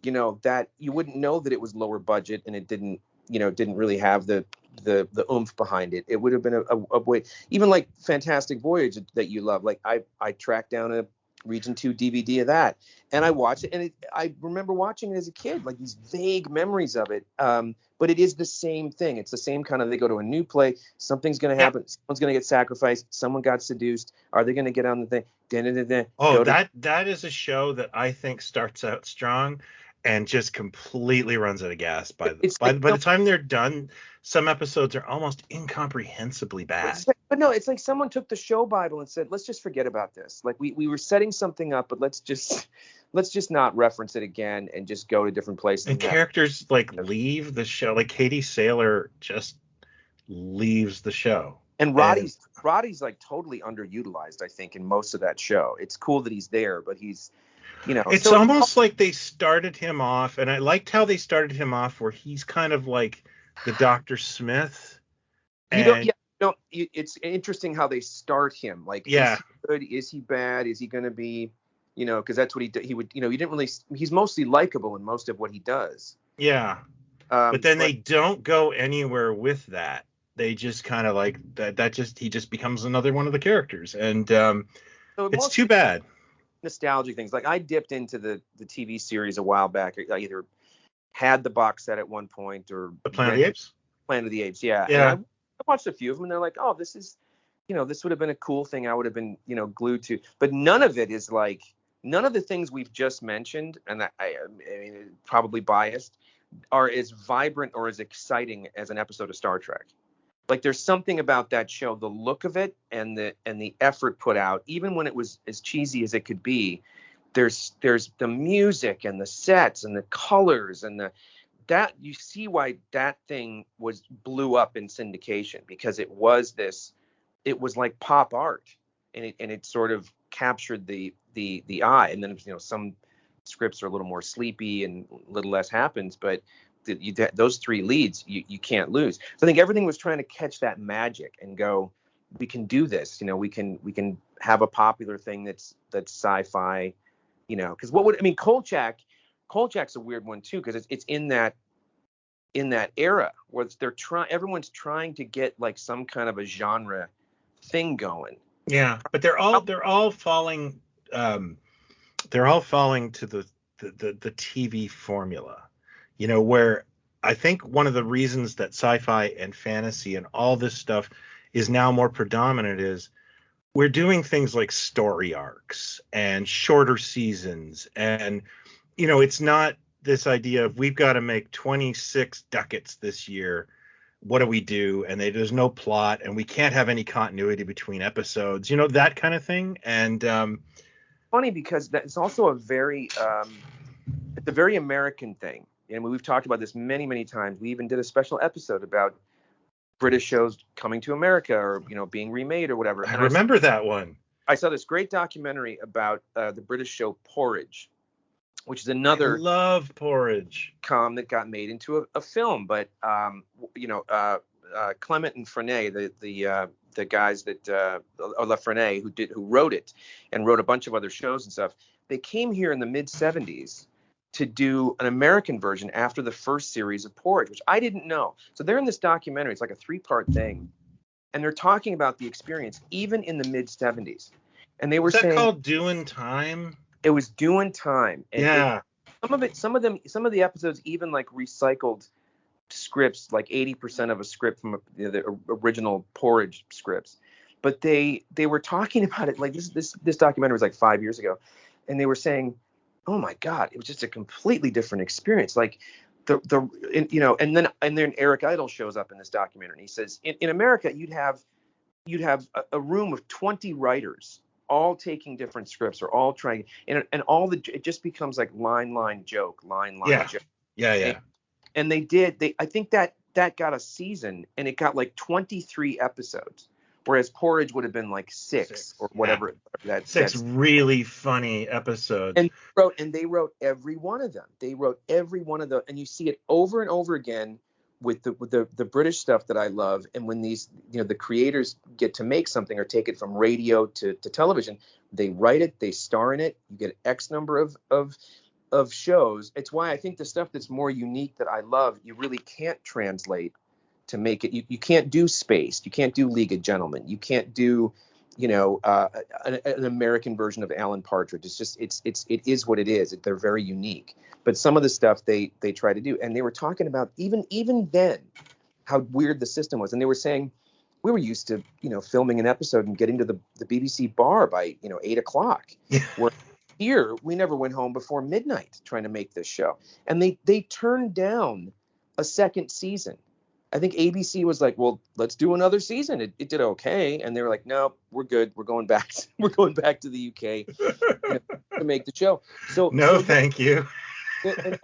that you wouldn't know that it was lower budget and it didn't really have the oomph behind it. It would have been a way, even like Fantastic Voyage that you love. Like I tracked down a Region 2 DVD of that, and I watched it, and I remember watching it as a kid, like these vague memories of it. But it is the same thing. It's the same kind of, they go to a new play, something's going to happen, someone's going to get sacrificed, someone got seduced, are they going to get on the thing? That is a show that I think starts out strong and just completely runs out of gas by like, the time they're done. Some episodes are almost incomprehensibly bad. But no, it's like someone took the show Bible and said, let's just forget about this. Like we were setting something up, but let's just not reference it again and just go to different places. And characters like leave the show. Like Katie Saylor just leaves the show. And Roddy's like totally underutilized, I think, in most of that show. It's cool that he's there, but he's, it's almost like they started him off, and I liked how they started him off where he's kind of like the Dr. Smith. It's interesting how they start him. Like, yeah, is he good? Is he bad? Is he going to be, because that's what he would, he didn't really, he's mostly likable in most of what he does. Yeah. But then they don't go anywhere with that. They just kind of like that he just becomes another one of the characters. And so it's too bad. Nostalgic things. Like I dipped into the TV series a while back. I either had the box set at one point or the Planet of the Apes. Planet of the Apes, yeah. Yeah. And I watched a few of them and they're like, oh, this is, this would have been a cool thing I would have been, glued to. But none of it is like, none of the things we've just mentioned, and I mean, probably biased, are as vibrant or as exciting as an episode of Star Trek. Like there's something about that show, the look of it and the effort put out, even when it was as cheesy as it could be. There's the music and the sets and the colors and that you see why that thing blew up in syndication, because it was like pop art, and it sort of captured the eye. And then some scripts are a little more sleepy and a little less happens, but those three leads you can't lose. So I think everything was trying to catch that magic and go, we can do this. We can have a popular thing that's sci-fi. Because Kolchak's a weird one too, because it's in that era where everyone's trying to get like some kind of a genre thing going. Yeah, but they're all falling to the TV formula. Where I think one of the reasons that sci-fi and fantasy and all this stuff is now more predominant is we're doing things like story arcs and shorter seasons. And, it's not this idea of we've got to make 26 ducats this year. What do we do? And there's no plot and we can't have any continuity between episodes, that kind of thing. And funny because that's also it's a very American thing. And we've talked about this many, many times. We even did a special episode about British shows coming to America or, being remade or whatever. I remember that one. I saw this great documentary about the British show Porridge, which is another. I love Porridge. That got made into a film. But, Clement and Frenet, the guys that La Frenet who wrote it and wrote a bunch of other shows and stuff, they came here in the mid 70s to do an American version after the first series of Porridge, which I didn't know. So they're in this documentary. It's like a 3-part thing. And they're talking about the experience even in the mid 70s. And they were saying. Is that called Doing Time? It was Doing Time. And yeah. Some of the episodes even like recycled scripts, like 80% of a script from the original Porridge scripts. But they were talking about it like this documentary was like 5 years ago. And they were saying, oh my God, it was just a completely different experience. Like and then Eric Idle shows up in this documentary and he says, in America, you'd have a room of 20 writers all taking different scripts or all trying, and it just becomes like line joke. Yeah. And I think that got a season and it got like 23 episodes. Whereas Porridge would have been like six or whatever. Yeah. Six really funny episodes. And they wrote every one of them. They wrote every one of them, and you see it over and over again with the British stuff that I love. And when these the creators get to make something or take it from radio to television, they write it, they star in it. You get X number of shows. It's why I think the stuff that's more unique that I love, you really can't translate. To make it, you can't do Spaced, you can't do League of Gentlemen, you can't do, an American version of Alan Partridge. It's just it is what it is. They're very unique. But some of the stuff they try to do, and they were talking about even then how weird the system was, and they were saying we were used to filming an episode and getting to the BBC bar by 8 o'clock. Here, we never went home before midnight trying to make this show. And they turned down a second season. I think ABC was like, well, let's do another season. It did okay. And they were like, no, we're good. We're going back. We're going back to the UK to make the show. No, thank you.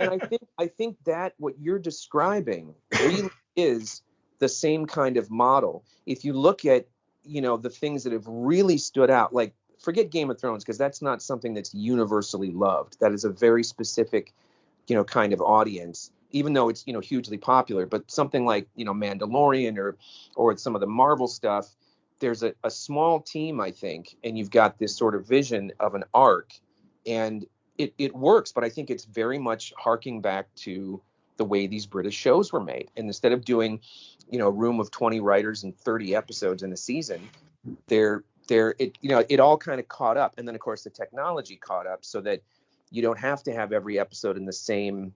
And I think that what you're describing really is the same kind of model. If you look at, the things that have really stood out, like forget Game of Thrones, because that's not something that's universally loved. That is a very specific, kind of audience, even though it's, hugely popular. But something like, Mandalorian or some of the Marvel stuff, there's a small team, I think, and you've got this sort of vision of an arc, and it works. But I think it's very much harking back to the way these British shows were made. And instead of doing, a room of 20 writers and 30 episodes in a season, it all kind of caught up. And then, of course, the technology caught up so that you don't have to have every episode in the same,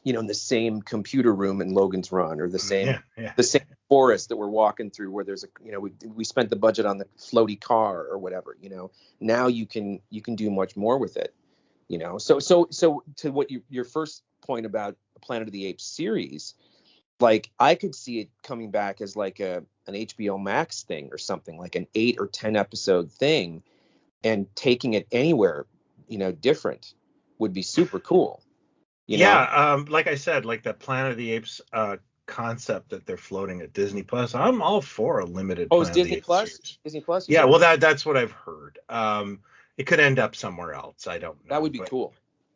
in the same computer room in Logan's Run, or the same forest that we're walking through where there's we spent the budget on the floaty car or whatever. Now you can do much more with it. So to what your first point about the Planet of the Apes series, like I could see it coming back as like an HBO Max thing or something, like an 8 or 10 episode thing, and taking it anywhere, different would be super cool. Like I said, like the Planet of the Apes concept that they're floating at Disney Plus, I'm all for a limited. Oh, is Disney Plus? Series. Disney Plus? Yeah, well, that's what I've heard. It could end up somewhere else. I don't know. That would be cool.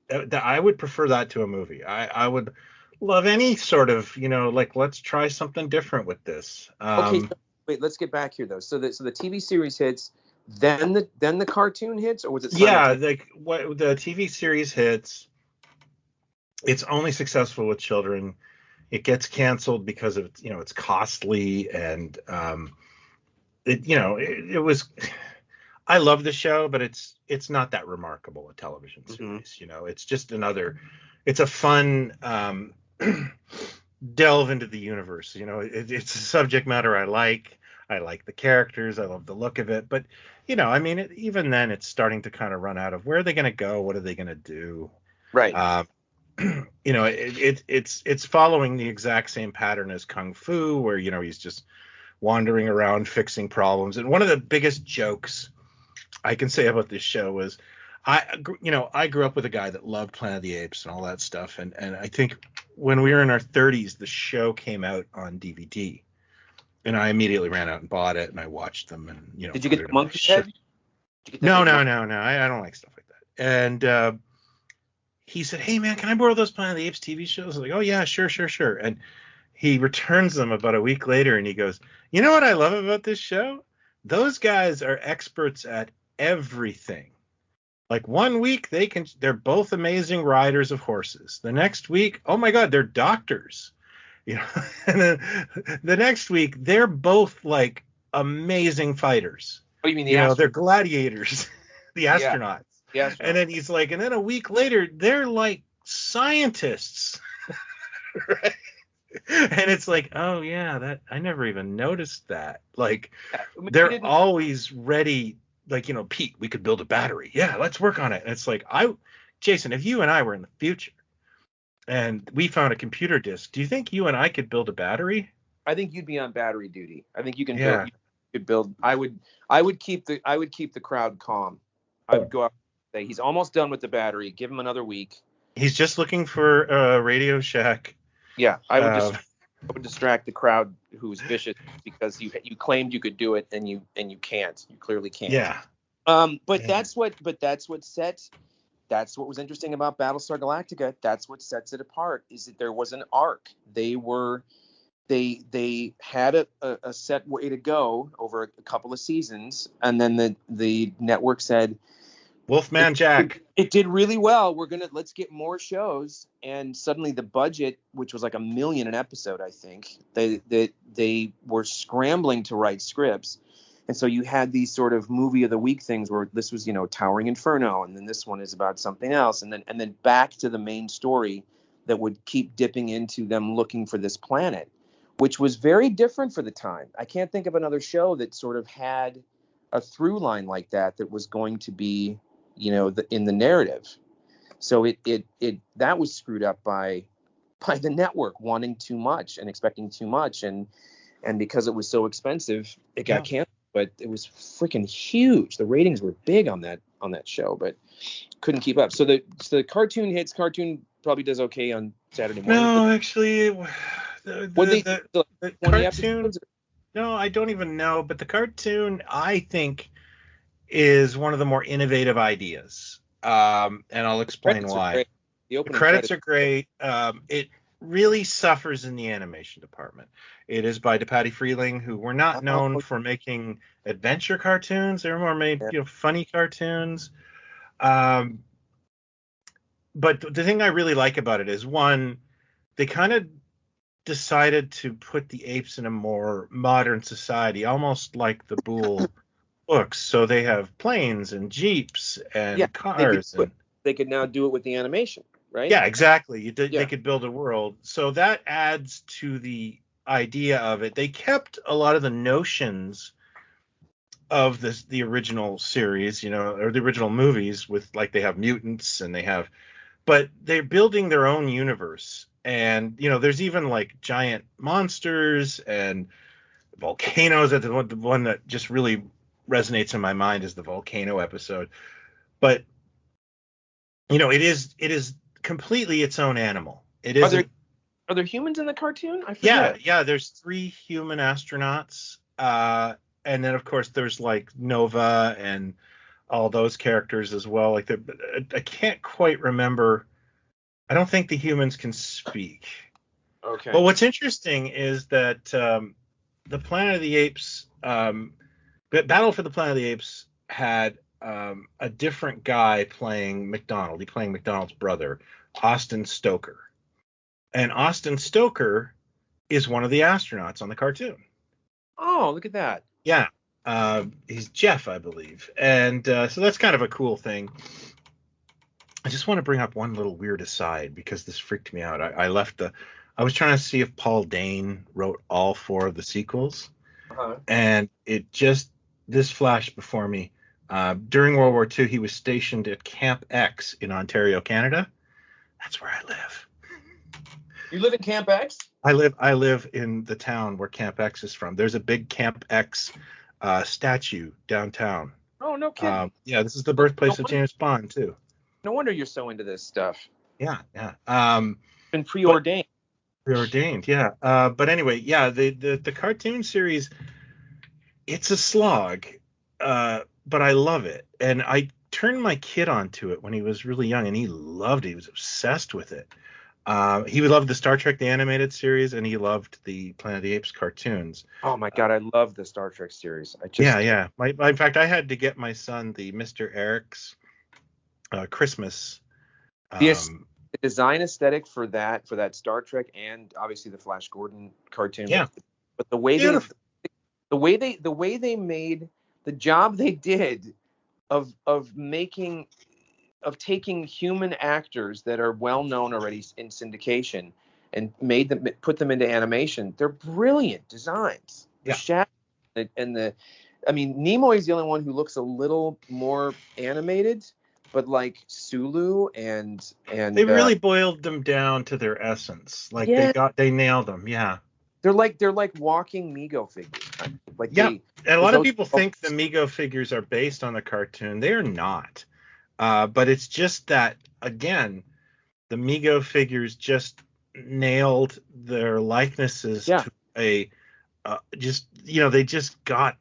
I would prefer that to a movie. I would love any sort of, like, let's try something different with this. Okay, wait, let's get back here though. So the TV series hits, then the cartoon hits, or was it? Yeah, like what the TV series hits. It's only successful with children. It gets canceled because of it's costly, and it was. I love the show, but it's not that remarkable a television series. Mm-hmm. It's just another. It's a fun delve into the universe. It's a subject matter I like. I like the characters. I love the look of it. But even then, it's starting to kind of run out of where are they going to go? What are they going to do? Right. It's following the exact same pattern as Kung Fu, where he's just wandering around fixing problems. And one of the biggest jokes I can say about this show was I grew up with a guy that loved Planet of the Apes and all that stuff, and I think when we were in our 30s, the show came out on DVD, and I immediately ran out and bought it, and I watched them. And did you get the monkey head? No, I don't like stuff like that. And he said, "Hey man, can I borrow those Planet of the Apes TV shows?" I was like, "Oh yeah, sure." And he returns them about a week later, and he goes, "You know what I love about this show? Those guys are experts at everything. Like one week they're both amazing riders of horses. The next week, oh my God, they're doctors. And then the next week they're both like amazing fighters. Oh, you mean the they're gladiators, the astronauts." Yeah. And then he's like, and then a week later they're like scientists. Right? And it's like, oh yeah, that I never even noticed that. Like they're always ready. Like, Pete, we could build a battery. Yeah, let's work on it. And it's like, Jason, if you and I were in the future and we found a computer disk, do you think you and I could build a battery? I think you'd be on battery duty. I think you can build. You could build. I would keep the crowd calm. I would go out and say, he's almost done with the battery. Give him another week. He's just looking for a Radio Shack. Yeah, I would distract the crowd who's vicious because you claimed you could do it and you can't. You clearly can't. Yeah. That's what was interesting about Battlestar Galactica. That's what sets it apart, is that there was an arc. They had a set way to go over a couple of seasons, and then the network said, Wolfman Jack. It did really well. Let's get more shows. And suddenly the budget, which was like $1 million an episode, I think, they were scrambling to write scripts. And so you had these sort of movie of the week things where this was, Towering Inferno, and then this one is about something else, and then back to the main story that would keep dipping into them looking for this planet, which was very different for the time. I can't think of another show that sort of had a through line like that was going to be in the narrative. So it that was screwed up by the network wanting too much and expecting too much, and because it was so expensive, it got canceled. But it was freaking huge. The ratings were big on that show, but couldn't keep up. So the cartoon hits. Cartoon probably does okay on Saturday morning. No, actually, the cartoon. Episodes? No, I don't even know. But the cartoon, I think, is one of the more innovative ideas. And I'll explain why. The credits are great. It really suffers in the animation department. It is by Patty Freeling, who were not known for making adventure cartoons. They were more made, funny cartoons. But the thing I really like about it is, one, they kind of decided to put the apes in a more modern society, almost like the Boole books. So they have planes and jeeps and cars. They could now do it with the animation, right? Yeah, exactly. They could build a world. So that adds to the idea of it. They kept a lot of the notions of the original series, or the original movies, with, like, they have mutants and but they're building their own universe. And, there's even, like, giant monsters and volcanoes. The one that just really resonates in my mind is the volcano episode. But, it is completely its own animal. It is. Are there humans in the cartoon? I forget. Yeah. There's 3 human astronauts. And then, of course, there's, like, Nova and all those characters as well. Like, I can't quite remember. I don't think the humans can speak. Okay. But what's interesting is that the Planet of the Apes, Battle for the Planet of the Apes had a different guy playing McDonald. He playing McDonald's brother, Austin Stoker. And Austin Stoker is one of the astronauts on the cartoon. Oh, look at that. Yeah. He's Jeff, I believe. And so that's kind of a cool thing. I just want to bring up one little weird aside, because this freaked me out. I was trying to see if Paul Dane wrote all 4 of the sequels. Uh-huh. And this flashed before me. During World War II, he was stationed at Camp X in Ontario, Canada. That's where I live. You live in Camp X? I live in the town where Camp X is from. There's a big Camp X statue downtown. Oh, no kidding. Yeah, this is the birthplace of James Bond, too. No wonder you're so into this stuff. Yeah. Been preordained. Preordained, yeah. But anyway, yeah, the cartoon series, it's a slog, but I love it. And I turned my kid onto it when he was really young, and he loved it. He was obsessed with it. He loved the Star Trek, the animated series, and he loved the Planet of the Apes cartoons. Oh my God, I love the Star Trek series. Yeah. In fact, I had to get my son the Mr. Eric's Christmas. The design aesthetic for that Star Trek, and obviously the Flash Gordon cartoon. Yeah. But the way they made the job they did of taking human actors that are well known already in syndication and put them into animation. They're brilliant designs. The shadow and Nimoy is the only one who looks a little more animated, but like Sulu and they really boiled them down to their essence. Like they nailed them. Yeah. They're like walking Mego figures. And a lot of people think the Mego figures are based on the cartoon. They are not. But it's just that, again, the Mego figures just nailed their likenesses to they just got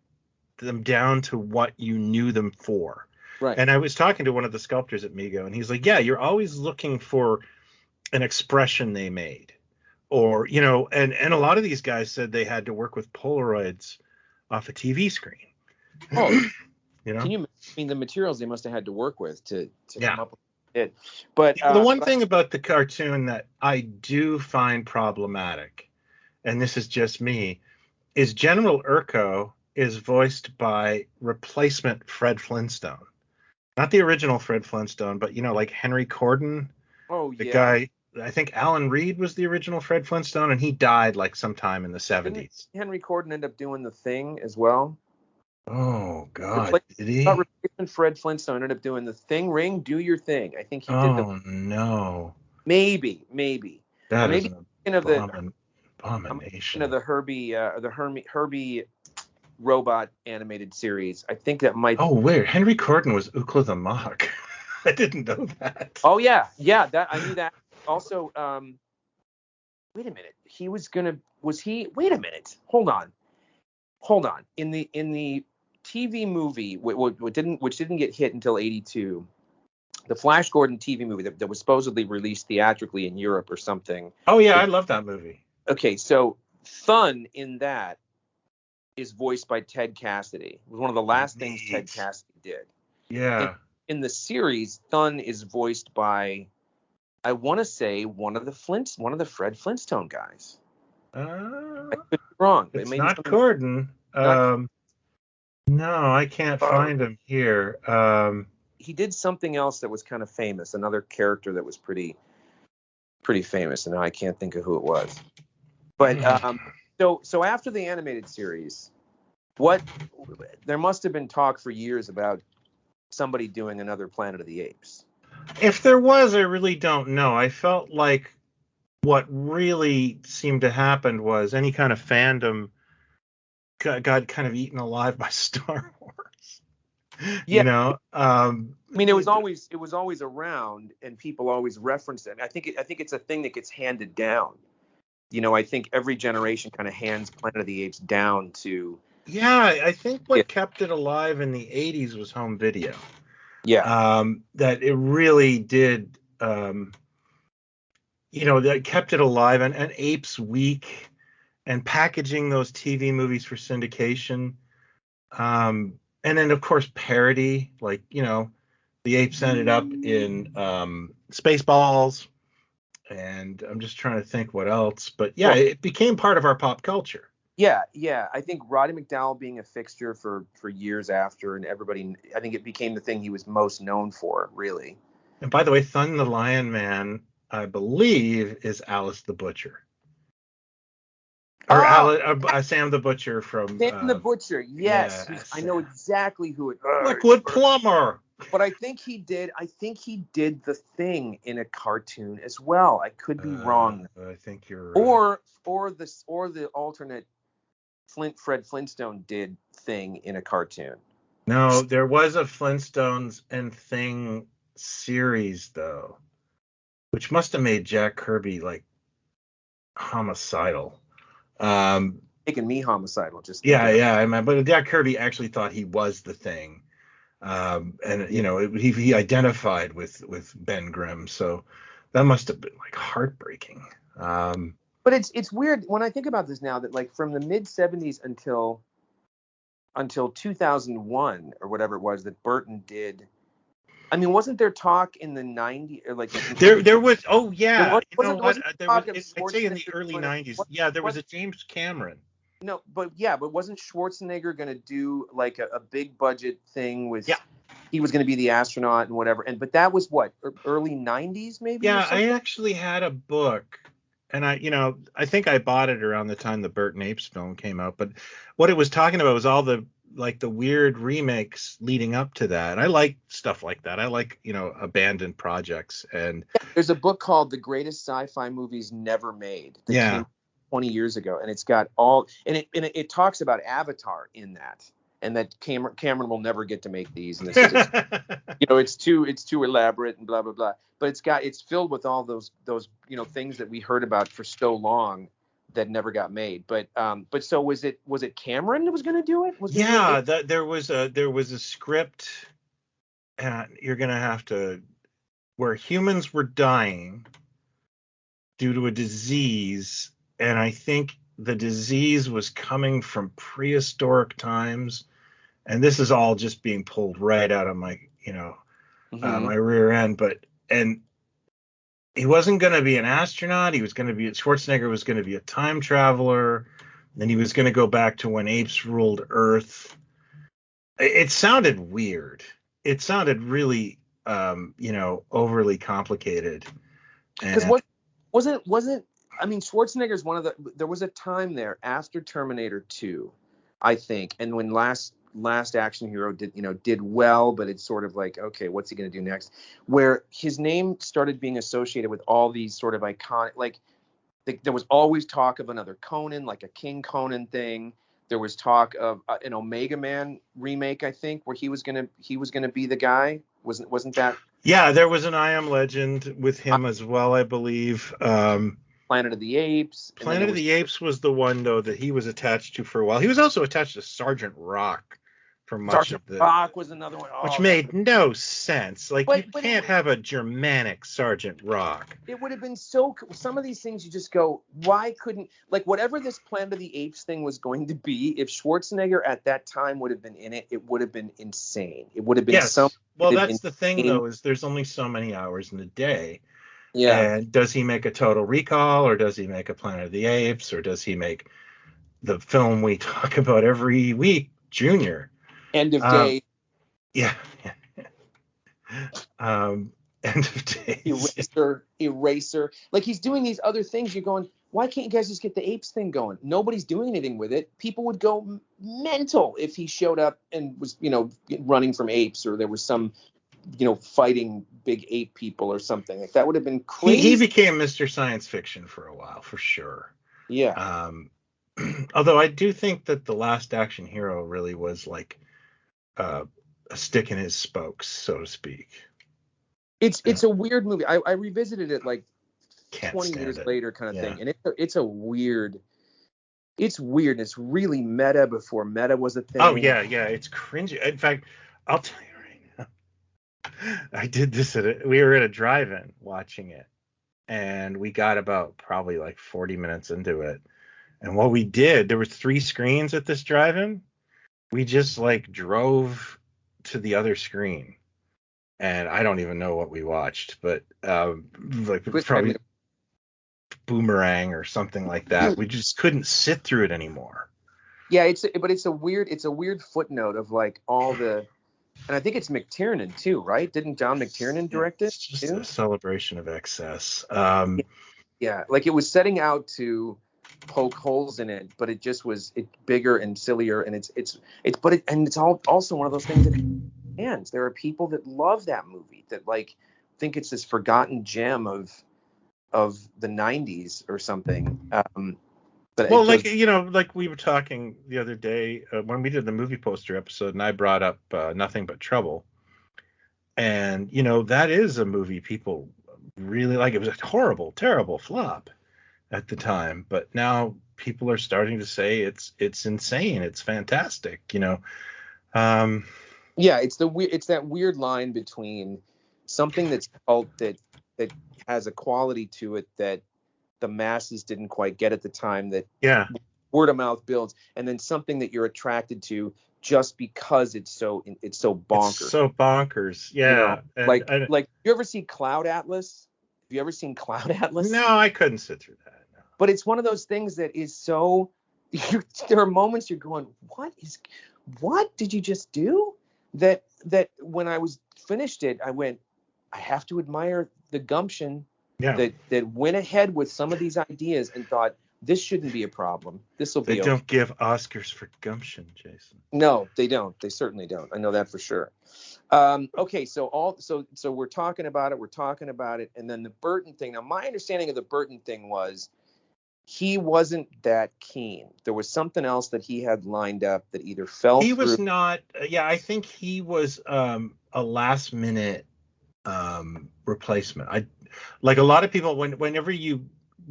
them down to what you knew them for. Right. And I was talking to one of the sculptors at Mego, and he's like, yeah, you're always looking for an expression they made. Or, and a lot of these guys said they had to work with Polaroids off a TV screen. Oh, Can you? The materials they must have had to work with to come up with it. But the one thing about the cartoon that I do find problematic, and this is just me, is General Urko is voiced by replacement Fred Flintstone. Not the original Fred Flintstone, but like Henry Corden. Oh, the guy. I think Alan Reed was the original Fred Flintstone, and he died like sometime in the 70s. Didn't Henry Corden end up doing The Thing as well? Oh God, did Thought he? replacement Fred Flintstone ended up doing the Thing Ring, Do Your Thing. I think he did the Oh no, maybe, or that is maybe an thinking of the I'm thinking of abomination. the Herbie robot animated series. I think that might. Oh, weird. Henry Corden was Ookla the Mok. I didn't know that. Oh yeah, that I knew that. Also, wait a minute. He was gonna. Was he? Wait a minute. Hold on. In the TV movie, which didn't get hit until '82, the Flash Gordon TV movie that was supposedly released theatrically in Europe or something. Oh yeah, I love that movie. Okay, so Thun in that is voiced by Ted Cassidy. It was one of the last things Ted Neat. Cassidy did. In, Yeah. in the series, Thun is voiced by, I want to say, one of the Fred Flintstone guys. I Uh, could be wrong, but it it's may be not something Corden. not. No, I can't find him here. He did something else that was kind of famous. Another character that was pretty famous, and now I can't think of who it was. But so after the animated series, there must have been talk for years about somebody doing another Planet of the Apes. If there was, I really don't know. I felt like what really seemed to happen was any kind of fandom got kind of eaten alive by Star Wars. Yeah, I mean, it was always around, and people always reference it. I think it's a thing that gets handed down. I think every generation kind of hands Planet of the Apes down to. yeah, I think Yeah, what kept it alive in the 80s was home video. yeah, That it really did, that kept it alive, and Apes Week and packaging those TV movies for syndication. And then, of course, parody, like, the Apes ended up in Spaceballs, and I'm just trying to think what else. But yeah, well, it became part of our pop culture. yeah. I think Roddy McDowall being a fixture for years after, and everybody, I think it became the thing he was most known for, really. And by the way, Thun the Lion Man, I believe, is Alice the Butcher. Or Oh, Sam the Butcher from Sam the Butcher. Yes, yeah, I know Sam. exactly who it. Liquid Plumber. But I think he did. I think he did the Thing in a cartoon as well. I could be wrong. I think you're Or the alternate Fred Flintstone did Thing in a cartoon. no, there was a Flintstones and Thing series though, which must have made Jack Kirby like homicidal. Making me homicidal just Yeah, thinking. yeah, I mean, but Jack Kirby actually thought he was the Thing. And he identified with Ben Grimm, so that must have been like heartbreaking. But it's weird when I think about this now that like from the mid 70s until 2001 or whatever it was that Burton did. I mean, wasn't there talk in the 90s or like there was, oh yeah, you know what, wasn't there talk was, of I'd say in the Schwarzenegger early doing 90s, yeah, there was a James Cameron. No, but wasn't Schwarzenegger going to do like a big budget thing with? Yeah. He was going to be the astronaut and whatever. But that was what, early 90s maybe? Yeah, Or something? I actually had a book, and I think I bought it around the time the Burton Apes film came out. But what it was talking about was all the weird remakes leading up to that. I like stuff like that. I like abandoned projects. And There's a book called The Greatest Sci-Fi Movies Never Made that came 20 years ago, and it's got all it talks about Avatar in that, and that Cameron will never get to make these, and it's too elaborate and blah blah blah. But it's filled with all those things that we heard about for so long that never got made. But so was it Cameron that was going to do it? There was a script, and you're gonna have to, where humans were dying due to a disease, and I think the disease was coming from prehistoric times, and this is all just being pulled right out of my my rear end. And he wasn't going to be an astronaut. Schwarzenegger was going to be a time traveler. Then he was going to go back to when apes ruled Earth. It sounded weird. It sounded really, overly complicated. Because wasn't I mean, Schwarzenegger's there was a time there after Terminator 2, I think, and when Last Last Action Hero did well, but it's sort of like, okay, what's he going to do next? Where his name started being associated with all these sort of iconic, like there was always talk of another Conan, like a King Conan thing. There was talk of an Omega Man remake, I think, where he was gonna be the guy. Wasn't that? Yeah, there was an I Am Legend with him as well, I believe. Planet of the Apes. Planet of the Apes was the one though that he was attached to for a while. He was also attached to Sergeant Rock for much Sergeant of the. Rock was another one, which made no sense. Like, but you can't have a Germanic Sergeant Rock. It would have been so. Some of these things you just go, why couldn't, like, whatever this Planet of the Apes thing was going to be, if Schwarzenegger at that time would have been in it, it would have been insane. It would have been Well, that's the thing though, is there's only so many hours in the day. Yeah. And does he make a Total Recall, or does he make a Planet of the Apes, or does he make the film we talk about every week, Junior? End of Day. Yeah. End of Days. Eraser. Like, he's doing these other things. You're going, why can't you guys just get the Apes thing going? Nobody's doing anything with it. People would go mental if he showed up and was, running from apes, or there was some, fighting big ape people or something. Like, that would have been crazy. He became Mr. Science Fiction for a while, for sure. Yeah. Although I do think that The Last Action Hero really was like a stick in his spokes, so to speak. It's a weird movie. I revisited it like Can't 20 years it. later, kind of thing, and it's weird. It's weird. It's really meta before meta was a thing. Oh yeah, it's cringy. In fact, I'll tell you right now, I did this we were at a drive-in watching it, and we got about probably like 40 minutes into it, and what we did, there was 3 screens at this drive-in. We just like drove to the other screen. And I don't even know what we watched, but probably Boomerang or something like that. We just couldn't sit through it anymore. Yeah, it's a weird footnote of like all the, and I think it's McTiernan too, right? Didn't John McTiernan direct it? It's just a celebration of excess. Yeah, like it was setting out to poke holes in it, but it just was bigger and sillier, and it's also one of those things that. There are people that love that movie, that like think it's this forgotten gem of the 90s or something. But like we were talking the other day when we did the movie poster episode, and I brought up Nothing But Trouble, and that is a movie people really like. It was a horrible, terrible flop at the time, but now people are starting to say it's insane, it's fantastic. Yeah, it's that weird line between something that's cult that has a quality to it that the masses didn't quite get at the time, that word of mouth builds, and then something that you're attracted to just because it's so bonkers. It's so bonkers, yeah. Like you ever see Cloud Atlas? Have you ever seen Cloud Atlas? No, I couldn't sit through that. No. But it's one of those things that is so. There are moments you're going, what did you just do? That when I was finished it, I went, I have to admire the gumption that went ahead with some of these ideas and thought, this shouldn't be a problem. This will be. They don't give Oscars for gumption, Jason. No, they don't. They certainly don't. I know that for sure. Okay, so we're talking about it, and then the Burton thing. Now, my understanding of the Burton thing was he wasn't that keen. There was something else that he had lined up that either fell through. He was not. Yeah, I think he was a last minute replacement. Like a lot of people, whenever you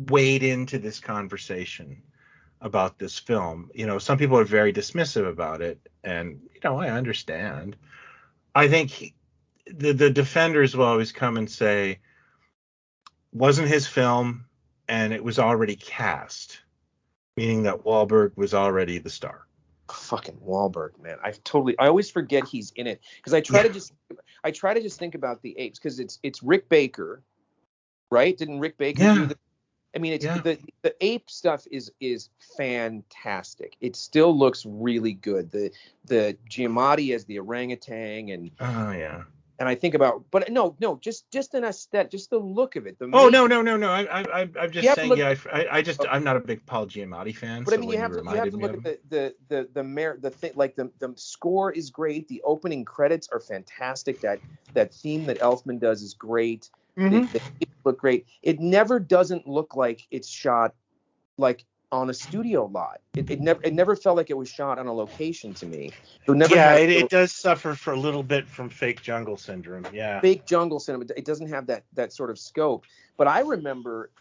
wade into this conversation about this film, some people are very dismissive about it, and I understand. I think the defenders will always come and say, wasn't his film, and it was already cast, meaning that Wahlberg was already the star. Fucking Wahlberg, man. I always forget he's in it, because I try to just think about the Apes, because it's Rick Baker, right? Didn't Rick Baker do the? I mean, it's the ape stuff is fantastic. It still looks really good. The Giamatti as the orangutan, and And I think about, but no, just an aesthetic, just the look of it. No. I'm just saying, look, I'm not a big Paul Giamatti fan. But I So mean, when you have to look at the thing. Like the score is great. The opening credits are fantastic. That theme that Elfman does is great. They look great. It never doesn't look like it's shot like on a studio lot. It never felt like it was shot on a location to me. It does suffer for a little bit from fake jungle syndrome. Yeah. Fake jungle cinema. It doesn't have that sort of scope. But I remember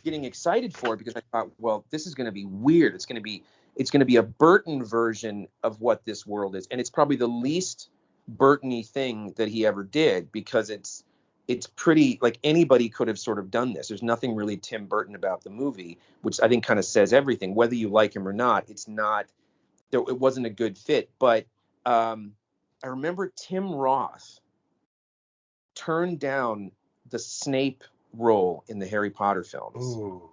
getting excited for it because I thought, well, this is going to be weird. It's going to be a Burton version of what this world is, and it's probably the least Burton-y thing that he ever did because it's pretty like anybody could have sort of done this. There's nothing really Tim Burton about the movie, which I think kind of says everything. Whether you like him or not, it wasn't a good fit. But I remember Tim Roth turned down the Snape role in the Harry Potter films. Ooh.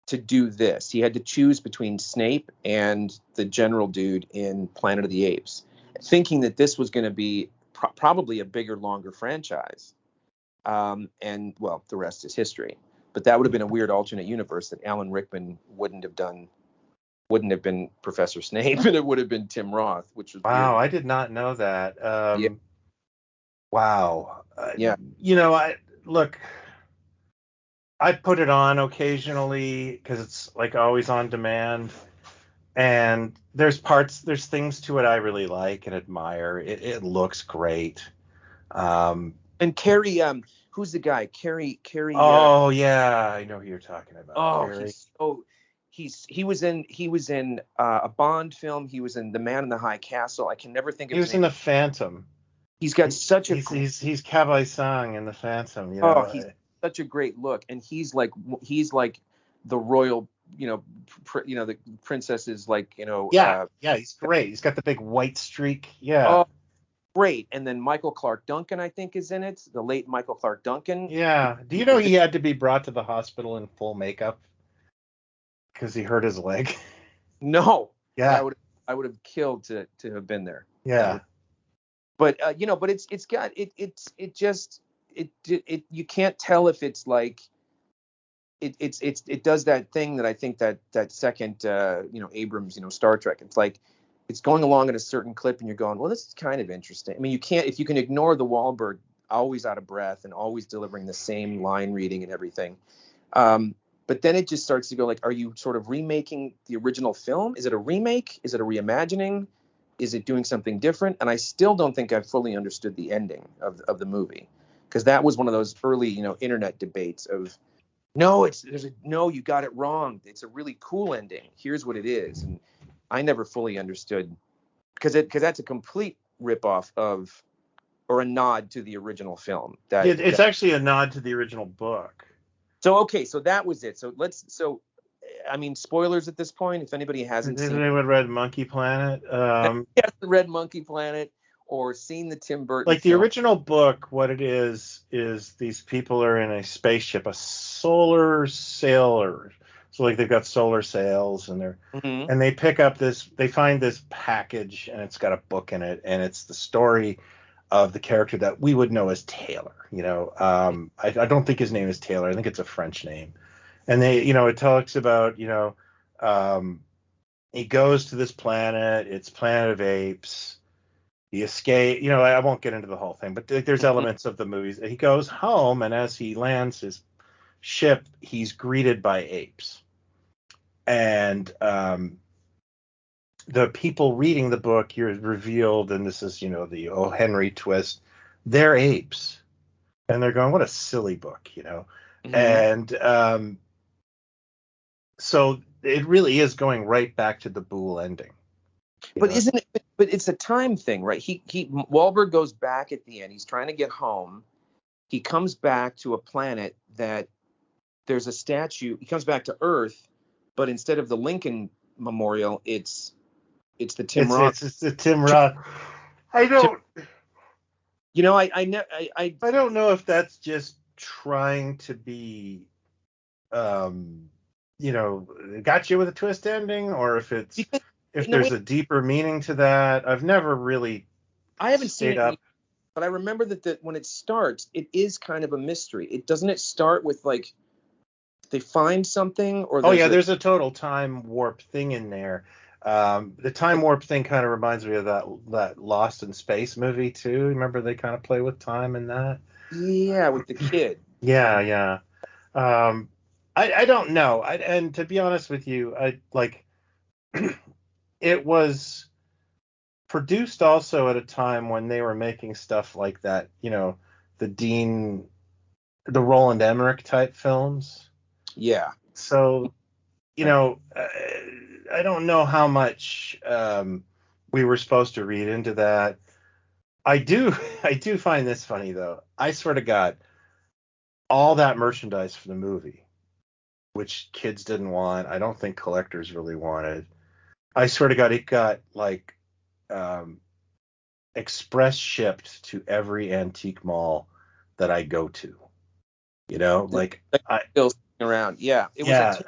To do this. He had to choose between Snape and the general dude in Planet of the Apes, thinking that this was going to be probably a bigger, longer franchise. And well, the rest is history. But that would have been a weird alternate universe that Alan Rickman wouldn't have been Professor Snape, and it would have been Tim Roth, which was wow. weird. I did not know that. Yeah. Wow. Yeah. I put it on occasionally because it's like always on demand, and there's things to it I really like and admire. It looks great. And Carrie, who's the guy? Carrie. Oh yeah, I know who you're talking about. Oh, he was in a Bond film. He was in The Man in the High Castle. I can never think of. He was in The Phantom. He's got such a. He's Kabai Sang in The Phantom. You know? He's such a great look, and he's like the royal, the princess is like, Yeah, he's great. He's got the big white streak. Yeah. Oh, great. And then Michael Clark Duncan, I think, is in it. The late Michael Clark Duncan. Yeah. Do you know he had to be brought to the hospital in full makeup because he hurt his leg? No. Yeah. I would have killed to have been there. Yeah. But it's got you can't tell if it's like it does that thing that I think that second Abrams Star Trek, it's like it's going along at a certain clip and you're going, well, this is kind of interesting. I mean, if you can ignore the Wahlberg always out of breath and always delivering the same line reading and everything, but then it just starts to go like, are you sort of remaking the original film? Is it a remake? Is it a reimagining? Is it doing something different? And I still don't think I've fully understood the ending of the movie. Because that was one of those early, internet debates of, no, you got it wrong. It's a really cool ending. Here's what it is. And I never fully understood because that's a complete ripoff of, or a nod to the original film. It's actually a nod to the original book. So that was it. I mean, spoilers at this point, if anybody hasn't seen. Has anyone read Monkey Planet? Yes, read Monkey Planet. Or seen the Tim Burton like the film. Original book, what it is these people are in a spaceship, a solar sailor. So like they've got solar sails and and they find this package and it's got a book in it and it's the story of the character that we would know as Taylor. I don't think his name is Taylor. I think it's a French name. And it talks about, he goes to this planet. It's Planet of Apes. He escaped, I won't get into the whole thing, but there's elements of the movies. He goes home, and as he lands his ship, he's greeted by apes. And the people reading the book, you're revealed, and this is, the O. Henry twist, they're apes. And they're going, what a silly book, And so it really is going right back to the Boole ending. But isn't it? But it's a time thing, right? Wahlberg goes back at the end. He's trying to get home. He comes back to a planet that there's a statue. He comes back to Earth, but instead of the Lincoln Memorial, it's the Tim Roth. It's the Tim Roth. I don't. I don't know if that's just trying to be, got you with a twist ending, or if it's. If there's a deeper meaning to that. I've never really I haven't seen it. But I remember that when it starts, it is kind of a mystery. It start with like they find something or there's a total time warp thing in there. The time warp thing kind of reminds me of that Lost in Space movie too. Remember they kind of play with time in that? Yeah, with the kid. Yeah. I don't know. And to be honest with you, I like it was produced also at a time when they were making stuff like that, the Roland Emmerich type films. Yeah. So, I don't know how much we were supposed to read into that. I do find this funny though. I swear to God, all that merchandise for the movie, which kids didn't want, I don't think collectors really wanted. I swear to God, it got like express shipped to every antique mall that I go to. Like Still sitting around. Yeah, it was yeah. a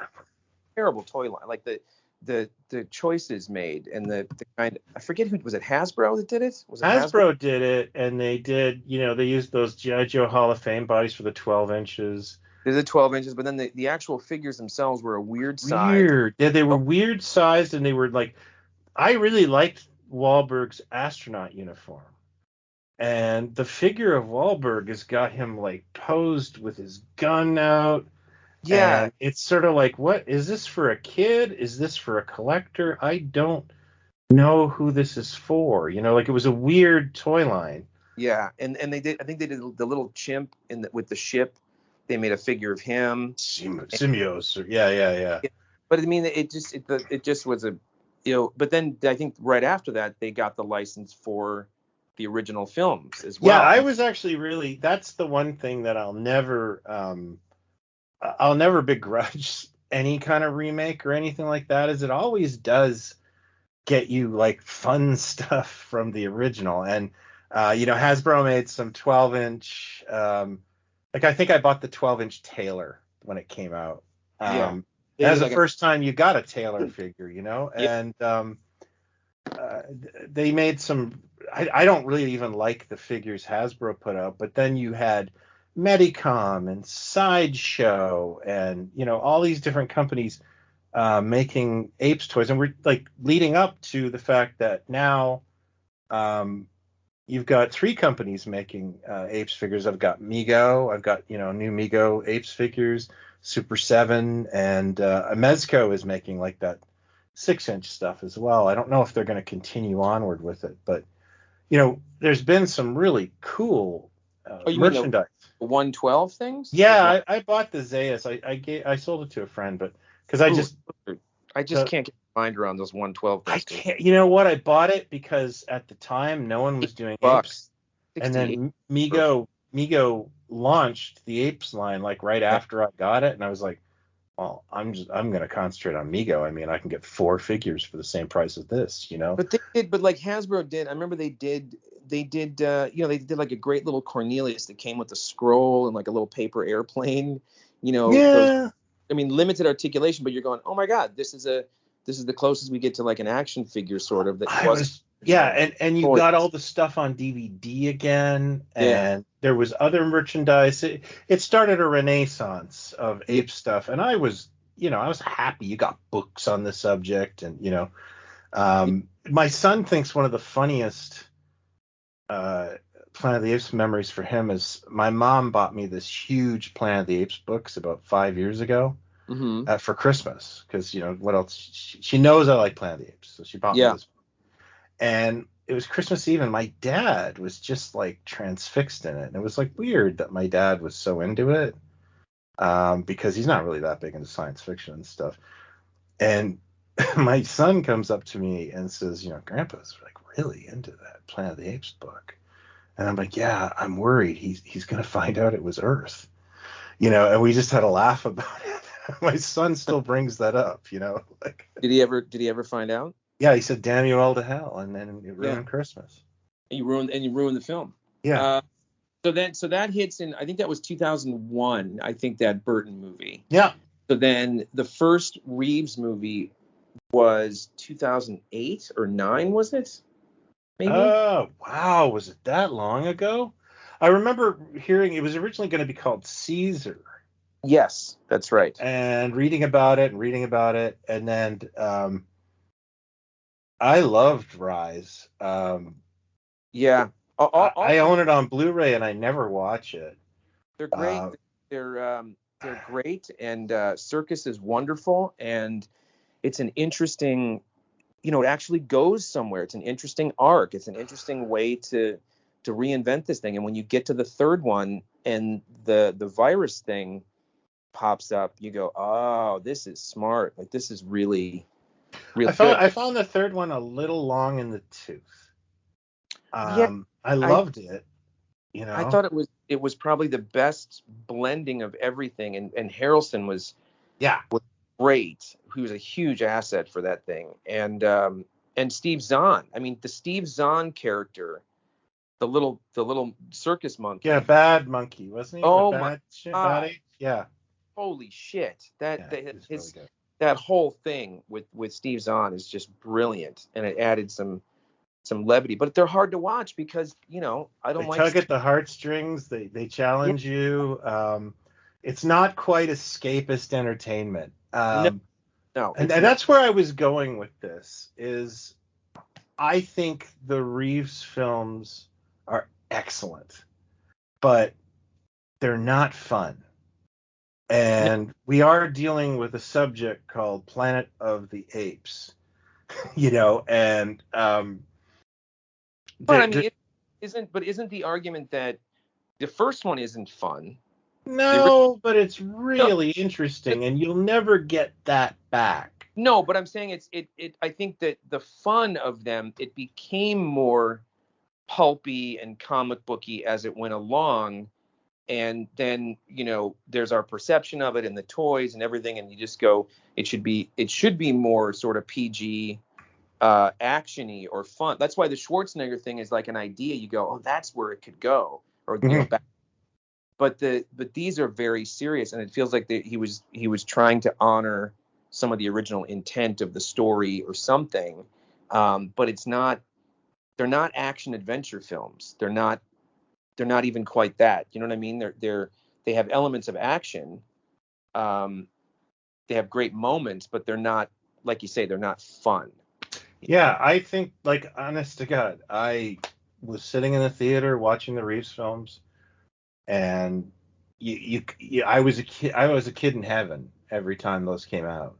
terrible toy line. Like the choices made and the kind. I forget who was it. Hasbro that did it. Was it Hasbro did it, and they did. They used those G.I. Joe Hall of Fame bodies for the 12 inches. There's a 12 inches, but then the actual figures themselves were a weird size. Weird. Yeah, they were weird sized, and they were like. I really liked Wahlberg's astronaut uniform. And the figure of Wahlberg has got him like posed with his gun out. Yeah. And it's sort of like, what is this for a kid? Is this for a collector? I don't know who this is for. Like it was a weird toy line. Yeah, and they did. I think they did the little chimp with the ship. They made a figure of him. Simios. Yeah. But I mean, it just was a, But then I think right after that they got the license for the original films as well. Yeah, I was actually that's the one thing that I'll never begrudge any kind of remake or anything like that, is it always does get you like fun stuff from the original. And Hasbro made some 12-inch like I think I bought the 12-inch Taylor when it came out. That was the first time you got a Taylor figure, and they made some. I don't really even like the figures Hasbro put out, but then you had Medicom and Sideshow and all these different companies making Apes toys, and we're like leading up to the fact that now you've got 3 companies making Apes figures. I've got Mego, I've got new Mego Apes figures, Super 7, and Mezco is making like that 6-inch stuff as well. I don't know if they're going to continue onward with it, but there's been some really cool merchandise. Mean the 112 things? Yeah, I bought the Zayas. I sold it to a friend, but because I just can't get my mind around those 112 things. I can't. You know what? I bought it because at the time no one was doing Apes, and then Mego launched the Apes line like right after I got it, and I was like, well, I'm going to concentrate on Mego. I mean, I can get 4 figures for the same price as this, But like Hasbro did. I remember they did like a great little Cornelius that came with a scroll and like a little paper airplane, Yeah. Limited articulation, but you're going, oh my God, this is the closest we get to like an action figure sort of and you got all the stuff on DVD again, and there was other merchandise. It started a renaissance of ape stuff, and I was happy. You got books on the subject, and my son thinks one of the funniest Planet of the Apes memories for him is my mom bought me this huge Planet of the Apes books about 5 years ago for Christmas, because what else? She knows I like Planet of the Apes, so she bought me this. And it was Christmas Eve, and my dad was just like transfixed in it. And it was like weird that my dad was so into it, because he's not really that big into science fiction and stuff. And my son comes up to me and says, Grandpa's like really into that Planet of the Apes book. And I'm like, yeah, I'm worried he's going to find out it was Earth, and we just had a laugh about it. My son still brings that up, like. Did he ever find out? Yeah, he said, "Damn you all to hell," and then it ruined Christmas. And you ruined the film. Yeah. So that hits in. I think that was 2001. I think that Burton movie. Yeah. So then the first Reeves movie was 2008 or 9, was it? maybe. Oh, wow. Was it that long ago? I remember hearing it was originally going to be called Caesar Yes, that's right. and reading about it and reading about it. And then I loved Rise. Yeah. I own it on Blu-ray and I never watch it. They're great. Uh, They're great, and Circus is wonderful, and it's an interesting. It actually goes somewhere. It's an interesting arc. It's an interesting way to reinvent this thing. And when you get to the third one and the virus thing pops up, you go, oh, this is smart. Like this is really real good. I found the third one a little long in the tooth. Yeah, I I loved it, you I know. thought it was probably the best blending of everything, and Harrelson Yeah. was great. He was a huge asset for that thing, and Steve Zahn. I mean, the Steve Zahn character, the little circus Yeah, monkey. Bad Monkey, wasn't he? Or Oh my Bad shit, Bad God! Ape? Yeah. Holy shit! Yeah, it's really His good. that whole thing with Steve Zahn is just brilliant, and it added some levity. But they're hard to watch because I They don't like. tug at the heartstrings, they Yeah, challenge you. It's not quite escapist entertainment. no, no, And it's not. that's where I was going with this is I think the Reeves films are excellent, but they're not fun. No, And we are dealing with a subject called Planet of the Apes, and but I there, mean, it isn't. But isn't the argument that the first one isn't fun? The original. no, but it's really interesting, and you'll never get that back. No, but I'm saying it. I think that the fun of them, it became more pulpy and comic booky as it went along, and then there's our perception of it and the toys and everything, and you just go, it should be more sort of PG, actiony or fun. That's why the Schwarzenegger thing is like an idea. You go, oh, that's where it could go, or Mhm. back. But these are very serious, and it feels like he was trying to honor some of the original intent of the story or something. But it's not. They're not action adventure films. They're not even quite that. You know what I mean? They have elements of action. Um, they have great moments, but they're not, like you say, they're not fun. Yeah, I think, like, honest to God, I was sitting in the theater watching the Reeves films, and I was a kid. I was a kid in heaven every time those came out,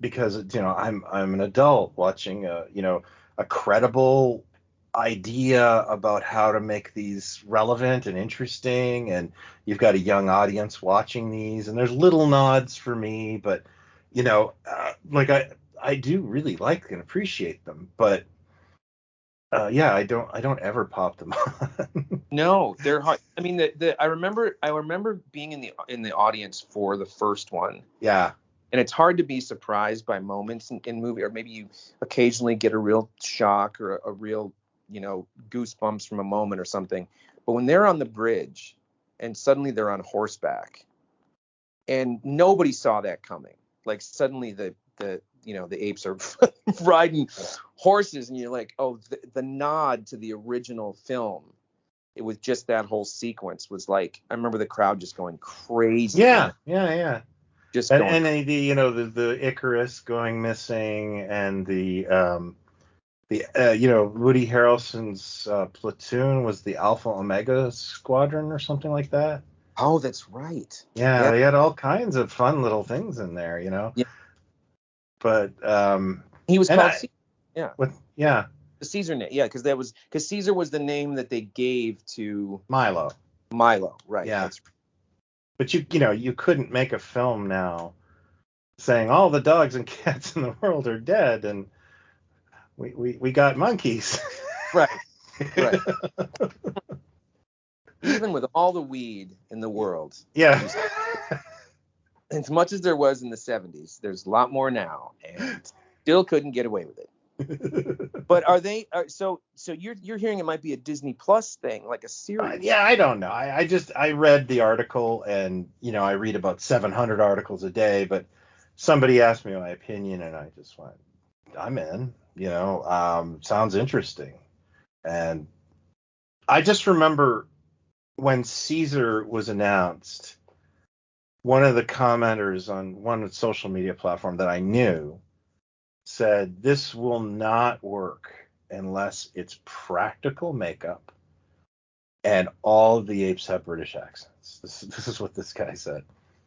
because I'm an adult watching a credible idea about how to make these relevant and interesting, and you've got a young audience watching these, and there's little nods for me, but like I do really like and appreciate them, but yeah, I don't ever pop them on. No, they're hard. I mean, I remember being in the audience for the first one, Yeah. and it's hard to be surprised by moments in movie, or maybe you occasionally get a real shock or a real goosebumps from a moment or something. But when they're on the bridge and suddenly they're on horseback, and nobody saw that coming, like suddenly the apes are riding horses, and you're like, oh, the nod to the original film. It was just that whole sequence was like, I remember the crowd just going crazy when Yeah, yeah, yeah. just And going. the Icarus going missing, and the Woody Harrelson's platoon was the Alpha Omega Squadron or something like that. Oh, that's right. Yeah, Yeah, they had all kinds of fun little things in there. yeah. But He was and called I Caesar. Yeah, with yeah, the Caesar name. Yeah, because Caesar was the name that they gave to Milo. Milo. Right. Yeah. That's But you couldn't make a film now saying all the dogs and cats in the world are dead and we got monkeys. right. Right. Even with all the weed in the world, Yeah. as much as there was in the 70s, there's a lot more now, and still couldn't get away with it. But so you're hearing it might be a Disney Plus thing, like a series? Yeah, I don't know. I read the article, and I read about 700 articles a day, but somebody asked me my opinion and I just went, I'm in. sounds interesting. And I just remember when Caesar was announced, one of the commenters on one social media platform that I knew said, this will not work unless it's practical makeup and all of the apes have British accents. This is what this guy said.